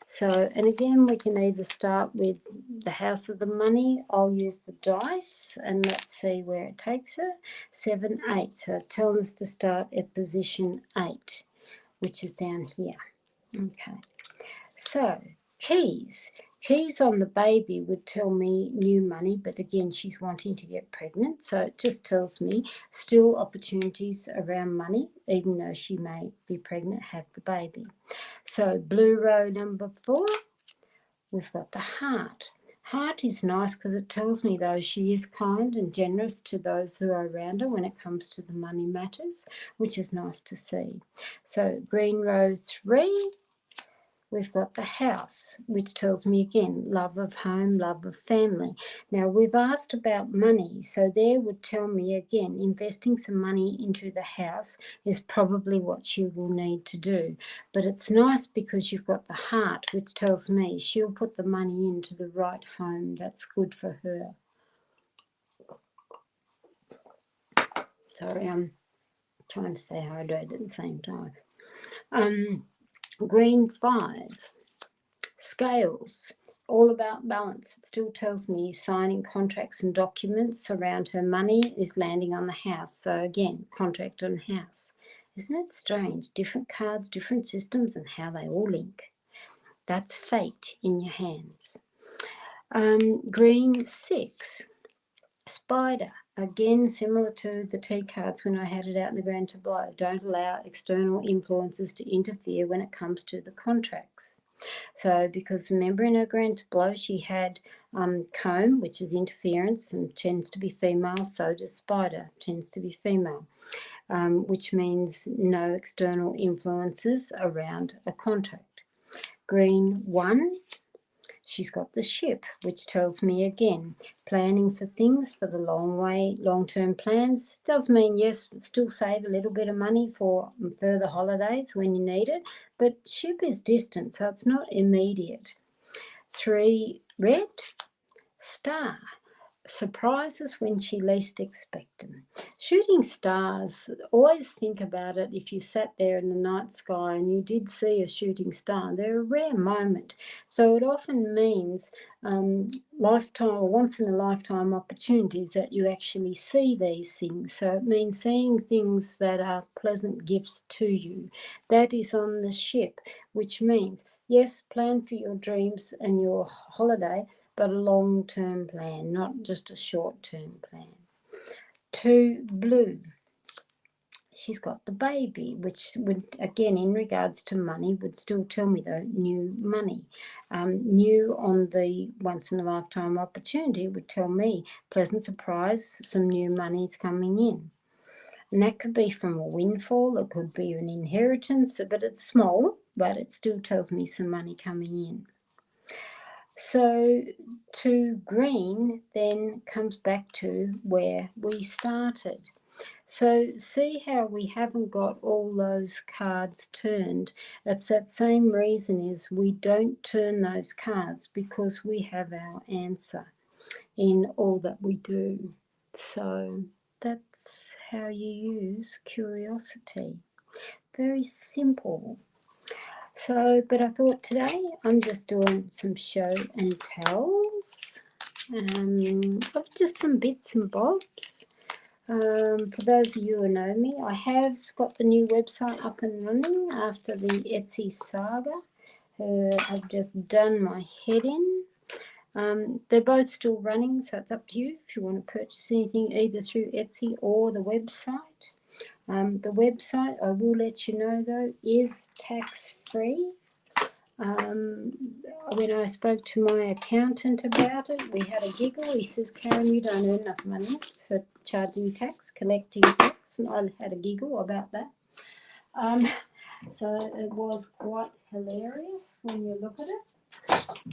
So, and again, we can either start with the house of the money. I'll use the dice and let's see where it takes her. 7, 8. So it's telling us to start at position 8, which is down here. Okay. So, keys. Keys on the baby would tell me new money, but again, she's wanting to get pregnant. So it just tells me still opportunities around money, even though she may be pregnant, have the baby. So blue row number 4, we've got the heart. Heart is nice because it tells me, though, she is kind and generous to those who are around her when it comes to the money matters, which is nice to see. So green row 3, we've got the house, which tells me again, love of home, love of family. Now, we've asked about money, so there would tell me again, investing some money into the house is probably what she will need to do. But it's nice because you've got the heart, which tells me she'll put the money into the right home. That's good for her. Sorry, I'm trying to stay hydrated at the same time. Green 5. Scales, all about balance. It still tells me signing contracts and documents around her money is landing on the house. So again, contract on house. Isn't it strange? Different cards, different systems, and how they all link. That's fate in your hands. Green 6. Spider. Again, similar to the T cards when I had it out in the grand tableau. Don't allow external influences to interfere when it comes to the contracts. So, because remember in her grand tableau she had comb, which is interference and tends to be female, so does spider, tends to be female, which means no external influences around a contract. Green 1, she's got the ship, which tells me again, planning for things for the long-term plans. Does mean, yes, still save a little bit of money for further holidays when you need it, but ship is distant, so it's not immediate. 3, red, star. Surprises when she least expects them. Shooting stars, always think about it. If you sat there in the night sky and you did see a shooting star, they're a rare moment. So it often means lifetime or once in a lifetime opportunities that you actually see these things. So it means seeing things that are pleasant gifts to you. That is on the ship, which means, yes, plan for your dreams and your holiday, but a long-term plan, not just a short-term plan. 2, blue. She's got the baby, which would, again, in regards to money, would still tell me, though, new money. New on the once-in-a-lifetime opportunity would tell me pleasant surprise, some new money's coming in. And that could be from a windfall, it could be an inheritance, but it's small, but it still tells me some money coming in. So 2, green then comes back to where we started. So see how we haven't got all those cards turned. It's that same reason is we don't turn those cards because we have our answer in all that we do. So that's how you use curiosity. Very simple. So, but I thought today I'm just doing some show and tells of just some bits and bobs. For those of you who know me, I have got the new website up and running after the Etsy saga. I've just done my head in. They're both still running, so it's up to you if you want to purchase anything either through Etsy or the website. The website, I will let you know though, is tax-free. When I spoke to my accountant about it, we had a giggle. He says, Karen, you don't earn enough money for charging tax, collecting tax, and I had a giggle about that. So it was quite hilarious when you look at it.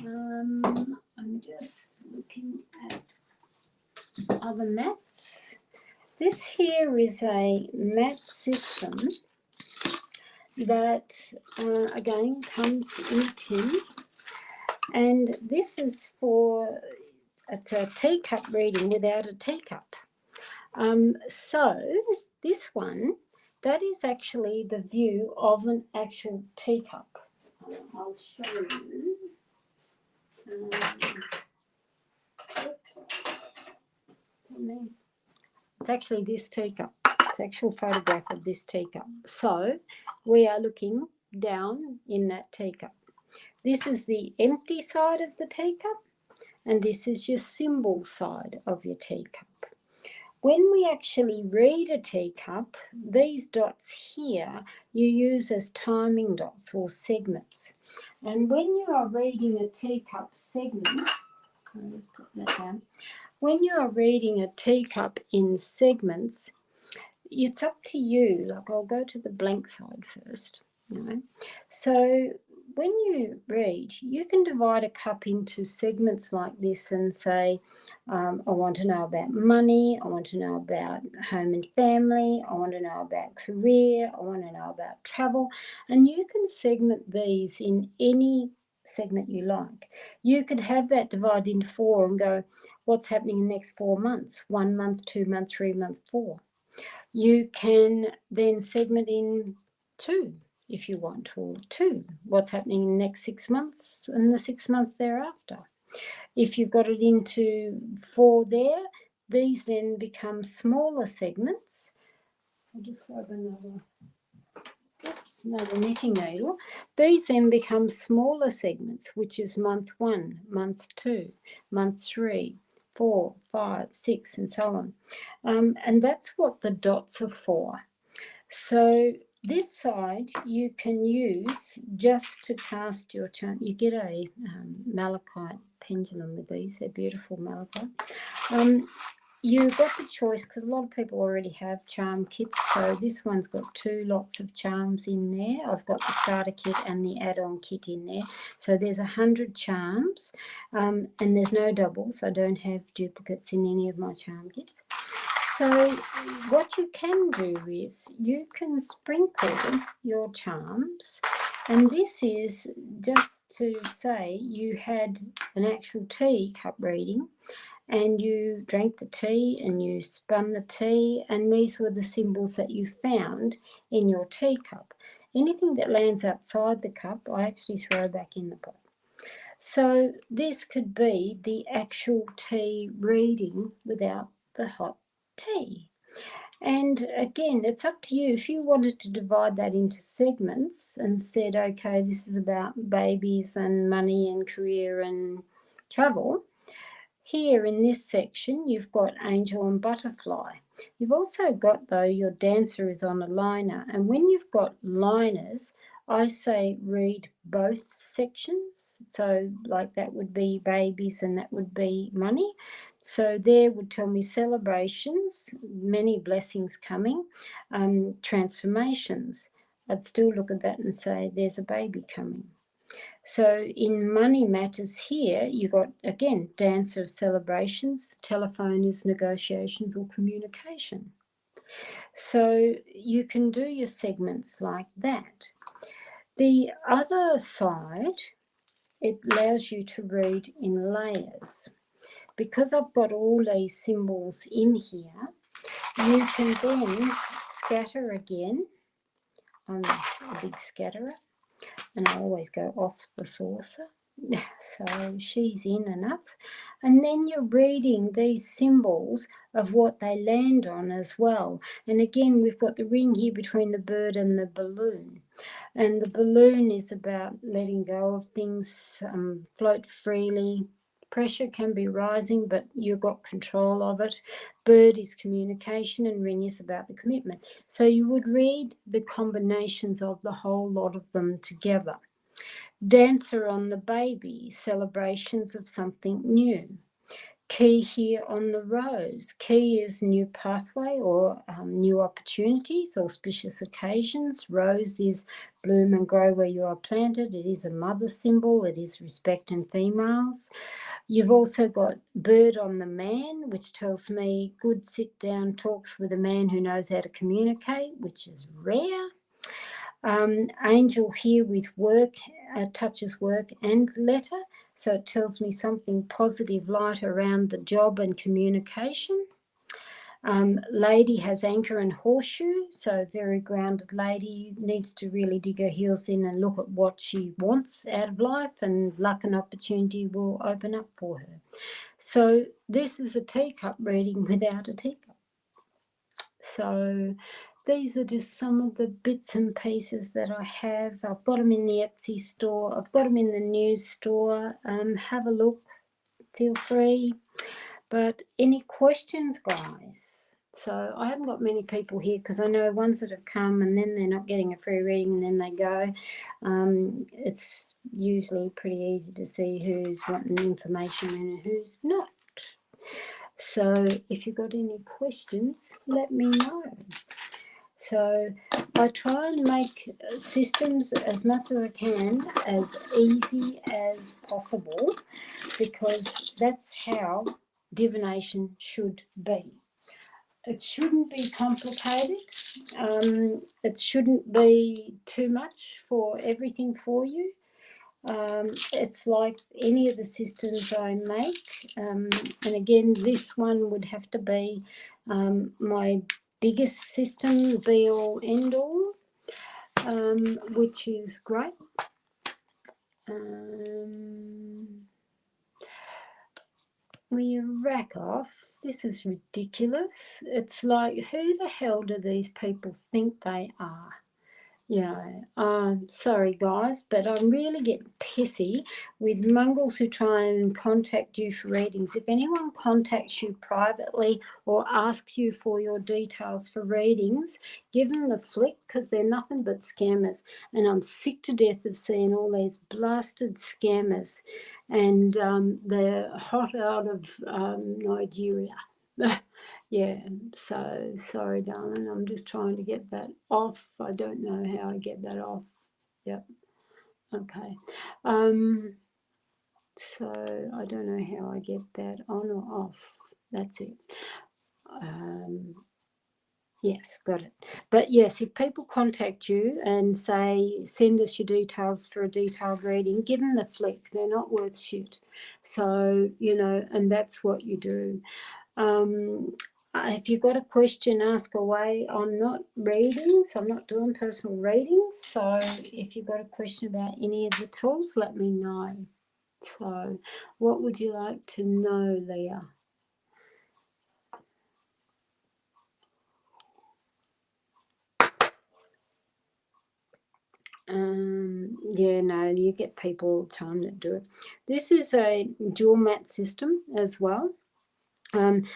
I'm just looking at other mats. This here is a mat system that again comes in a tin, and this is for, it's a teacup reading without a teacup. So this one, that is actually the view of an actual teacup. I'll show you. It's actually this teacup. It's an actual photograph of this teacup. So we are looking down in that teacup. This is the empty side of the teacup, and this is your symbol side of your teacup. When we actually read a teacup, these dots here you use as timing dots or segments. And when you are reading a teacup segment, let's put that down. When you are reading a teacup in segments, it's up to you. Like, I'll go to the blank side first. So when you read, you can divide a cup into segments like this and say, I want to know about money, I want to know about home and family, I want to know about career, I want to know about travel. And you can segment these in any segment you like. You could have that divided into 4 and go, what's happening in the next 4 months? 1 month, 2 months, 3 months, 4. You can then segment in 2 if you want, or 2, what's happening in the next 6 months and the 6 months thereafter. If you've got it into 4 there, these then become smaller segments. I'll just grab another knitting needle. These then become smaller segments, which is month 1, month 2, month 3, 4, 5, 6, and so on. And that's what the dots are for. So this side you can use just to cast your charm. You get a malachite pendulum with these. They're beautiful malachite. You've got the choice because a lot of people already have charm kits. So this one's got 2 lots of charms in there. I've got the starter kit and the add-on kit in there. So there's 100 charms, and there's no doubles. I don't have duplicates in any of my charm kits. So what you can do is you can sprinkle your charms, and this is just to say you had an actual teacup reading and you drank the tea and you spun the tea, and these were the symbols that you found in your teacup. Anything that lands outside the cup, I actually throw back in the pot. So this could be the actual tea reading without the hot tea. And again, it's up to you. If you wanted to divide that into segments and said, okay, this is about babies and money and career and travel, here in this section, you've got angel and butterfly. You've also got, though, your dancer is on a liner. And when you've got liners, I say read both sections. So like that would be babies and that would be money. So there would tell me celebrations, many blessings coming, transformations. I'd still look at that and say there's a baby coming. So in money matters here, you've got, again, dancer of celebrations. The telephone is negotiations or communication. So you can do your segments like that. The other side, it allows you to read in layers. Because I've got all these symbols in here, you can then scatter again. I'm a big scatterer, and I always go off the saucer. So she's in enough. And then you're reading these symbols of what they land on as well. And again, we've got the ring here between the bird and the balloon. And the balloon is about letting go of things, float freely. Pressure can be rising, but you've got control of it. Bird is communication, and ring is about the commitment. So you would read the combinations of the whole lot of them together. Dancer on the baby, celebrations of something new. Key here on the rose. Key is new pathway or new opportunities, auspicious occasions. Rose is bloom and grow where you are planted. It is a mother symbol. It is respect in females. You've also got bird on the man, which tells me good sit down talks with a man who knows how to communicate, which is rare. Angel here with work, touches work and letter. So it tells me something positive, light around the job and communication. Lady has anchor and horseshoe, so very grounded lady, needs to really dig her heels in and look at what she wants out of life, and luck and opportunity will open up for her. So this is a teacup reading without a teacup. So these are just some of the bits and pieces that I have. I've got them in the Etsy store. I've got them in the news store. Have a look. Feel free. But any questions, guys? So I haven't got many people here because I know ones that have come and then they're not getting a free reading and then they go. It's usually pretty easy to see who's wanting information and who's not. So if you've got any questions, let me know. So I try and make systems as much as I can as easy as possible, because that's how divination should be. It shouldn't be complicated. It shouldn't be too much for everything for you. It's like any of the systems I make. And again, this one would have to be my biggest system, be all end all, which is great. We rack off. This is ridiculous. It's like, who the hell do these people think they are? Sorry guys, but I'm really getting pissy with mongrels who try and contact you for readings. If anyone contacts you privately or asks you for your details for readings, give them the flick, because they're nothing but scammers. And I'm sick to death of seeing all these blasted scammers, and they're hot out of Nigeria. Yeah, so sorry, darling. I'm just trying to get that off. I don't know how I get that off. Yep. Okay. So I don't know how I get that on or off. That's it. Yes, got it. But yes, if people contact you and say, send us your details for a detailed reading, give them the flick. They're not worth shit. So, and that's what you do. If you've got a question, ask away. I'm not readings. I'm not doing personal readings. So if you've got a question about any of the tools, let me know. So what would you like to know, Leah? You get people all the time that do it. This is a dual mat system as well. And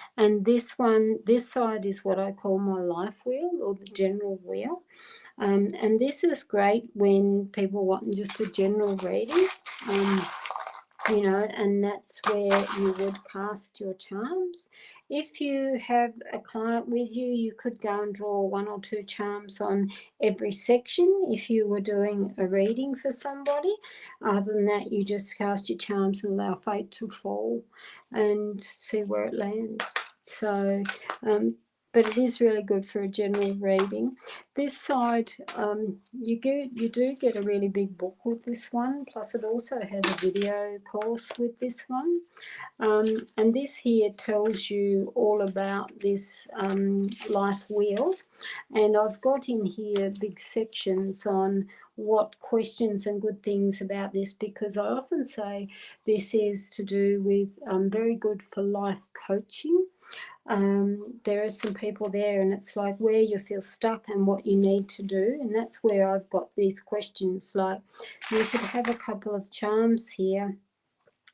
this side is what I call my life wheel, or the general wheel. And this is great when people want just a general reading, and that's where you would cast your charms. If you have a client with you, you could go and draw 1 or 2 charms on every section if you were doing a reading for somebody. Other than that, you just cast your charms and allow fate to fall and see where it lands. So but it is really good for a general reading. This side, you do get a really big book with this one, plus it also has a video course with this one. And this here tells you all about this life wheel. And I've got in here big sections on what questions and good things about this, because I often say this is to do with very good for life coaching. There are some people there and it's like where you feel stuck and what you need to do, and that's where I've got these questions like you should have a couple of charms here.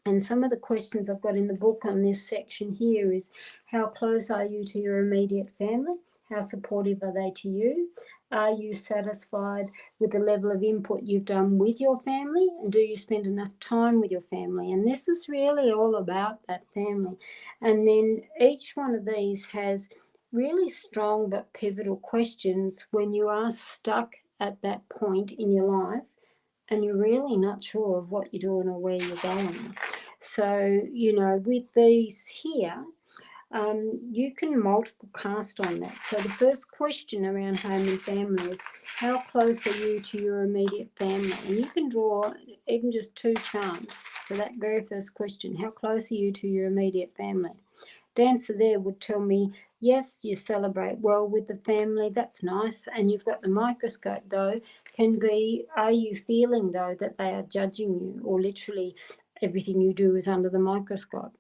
And some of the questions I've got in the book on this section here is, how close are you to your immediate family? How supportive are they to you? Are you satisfied with the level of input you've done with your family? And do you spend enough time with your family? And this is really all about that family. And then each one of these has really strong but pivotal questions when you are stuck at that point in your life and you're really not sure of what you're doing or where you're going. So, you know, with these here, you can multiple cast on that. So the first question around home and family is, how close are you to your immediate family? And you can draw even just 2 charms for that very first question. How close are you to your immediate family? Dancer there would tell me, yes, you celebrate well with the family, that's nice. And you've got the microscope though, can be, are you feeling though that they are judging you, or literally everything you do is under the microscope?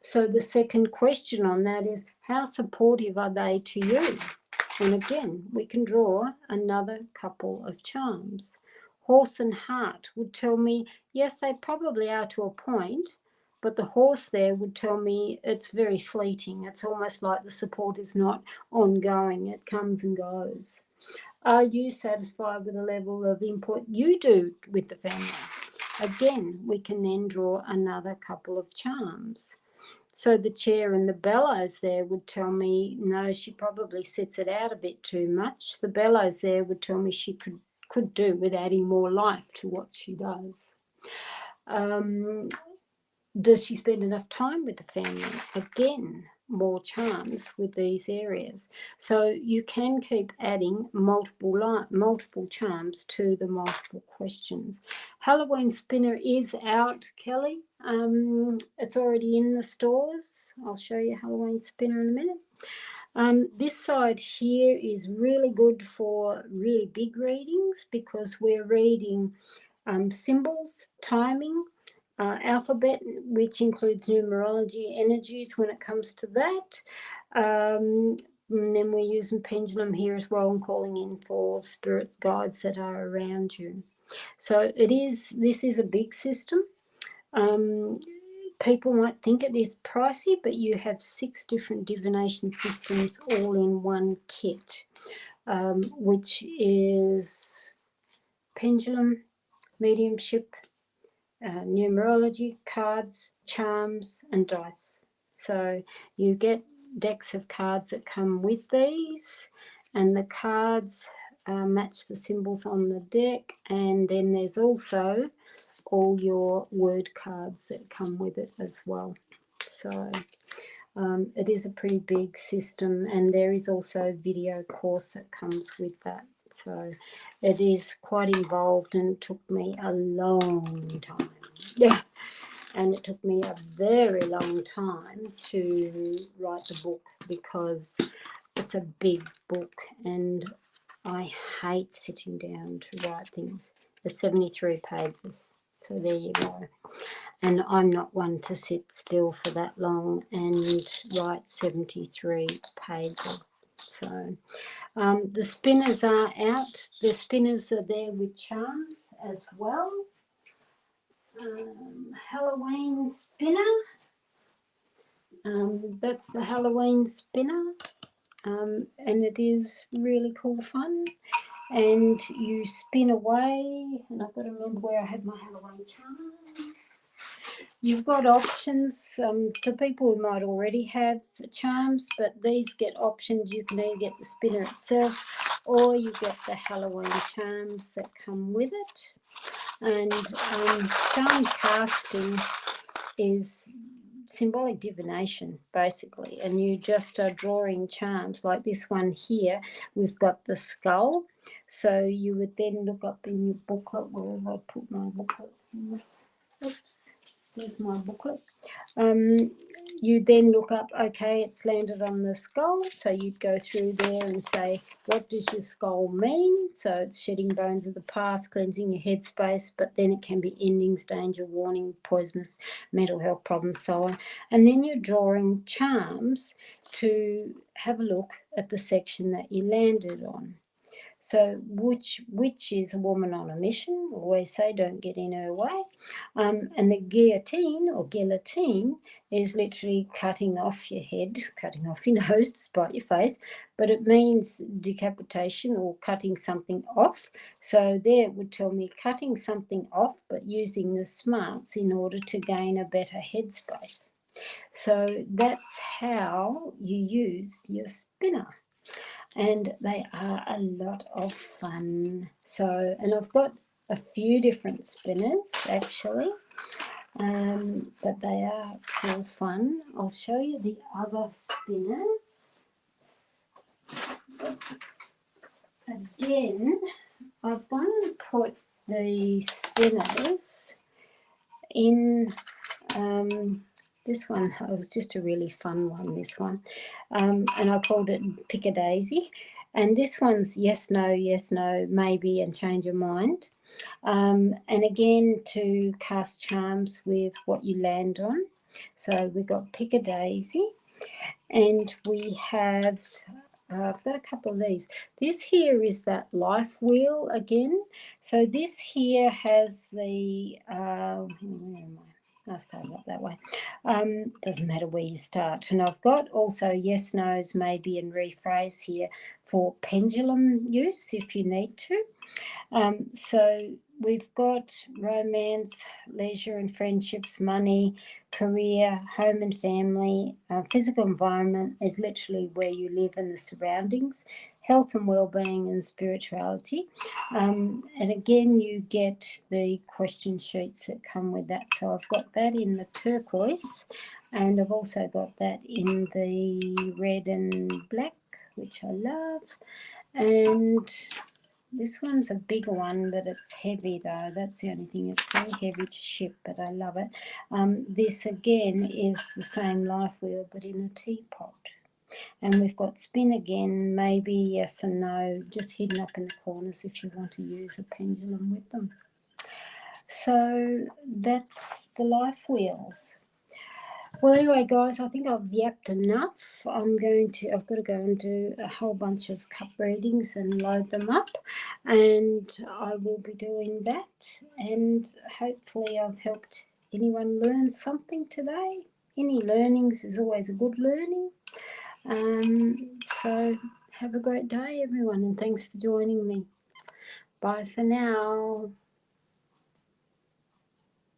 So the second question on that is, how supportive are they to you? And again, we can draw another couple of charms. Horse and heart would tell me, yes, they probably are to a point, but the horse there would tell me it's very fleeting. It's almost like the support is not ongoing. It comes and goes. Are you satisfied with the level of input you do with the family? Again, we can then draw another couple of charms. So the chair and the bellows there would tell me, no, she probably sits it out a bit too much. The bellows there would tell me she could do with adding more life to what she does. Does she spend enough time with the family? Again, more charms with these areas. So you can keep adding multiple charms to the multiple questions. Halloween Spinner is out, Kelly. It's already in the stores. I'll show you Halloween Spinner in a minute. This side here is really good for really big readings, because we're reading symbols, timing, alphabet, which includes numerology, energies when it comes to that. And then we're using pendulum here as well and calling in for spirits, guides that are around you. So this is a big system. People might think it is pricey, but you have 6 different divination systems all in one kit, which is pendulum, mediumship, numerology, cards, charms, and dice. So you get decks of cards that come with these, and the cards match the symbols on the deck, and then there's also all your word cards that come with it as well. So it is a pretty big system, and there is also a video course that comes with that. So it is quite involved, and it took me a long time. Yeah, and it took me a very long time to write the book, because it's a big book and I hate sitting down to write things. There's 73 pages, so there you go. And I'm not one to sit still for that long and write 73 pages. So the spinners are out. The spinners are there with charms as well. Halloween spinner. That's the Halloween spinner. And it is really cool fun. And you spin away. And I've got to remember where I have my Halloween charms. You've got options for people who might already have charms, but these get options. You can either get the spinner itself, or you get the Halloween charms that come with it. And charm casting is symbolic divination, basically, and you just are drawing charms. Like this one here, we've got the skull. So you would then look up in your booklet. Where have I put my booklet? Oops, there's my booklet. You then look up, okay, it's landed on the skull, so you'd go through there and say, what does your skull mean? So it's shedding bones of the past, cleansing your headspace, but then it can be endings, danger, warning, poisonous, mental health problems, so on. And then you're drawing charms to have a look at the section that you landed on. So which is a woman on a mission. Always say, don't get in her way. And the guillotine or guillotine is literally cutting off your head, cutting off your nose to spite your face, but it means decapitation or cutting something off. So there it would tell me cutting something off, but using the smarts in order to gain a better headspace. So that's how you use your spinner. And they are a lot of fun. So, and I've got a few different spinners actually, but they are cool fun. I'll show you the other spinners. Again, I've gone and put the spinners in this one. It was just a really fun one, this one, and I called it Pick a Daisy. And this one's yes, no, maybe, and change your mind. And again, to cast charms with what you land on. So we've got Pick a Daisy, and we have, I've got a couple of these. This here is that life wheel again. So this here has the, where am I? I'll start up that way. Doesn't matter where you start. And I've got also yes, no's, maybe, and rephrase here for pendulum use if you need to. So we've got romance, leisure and friendships, money, career, home and family. Physical environment is literally where you live and the surroundings. Health and well-being and spirituality. And again, you get the question sheets that come with that. So I've got that in the turquoise, and I've also got that in the red and black, which I love. And this one's a bigger one, but it's heavy though. That's the only thing. It's very heavy to ship, but I love it. This again is the same life wheel, but in a teapot. And we've got spin again, maybe, yes and no, just hidden up in the corners if you want to use a pendulum with them. So that's the life wheels. Well, anyway, guys, I think I've yapped enough. I've got to go and do a whole bunch of cup readings and load them up, and I will be doing that. And hopefully I've helped anyone learn something today. Any learnings is always a good learning. So have a great day, everyone, and thanks for joining me. Bye for now.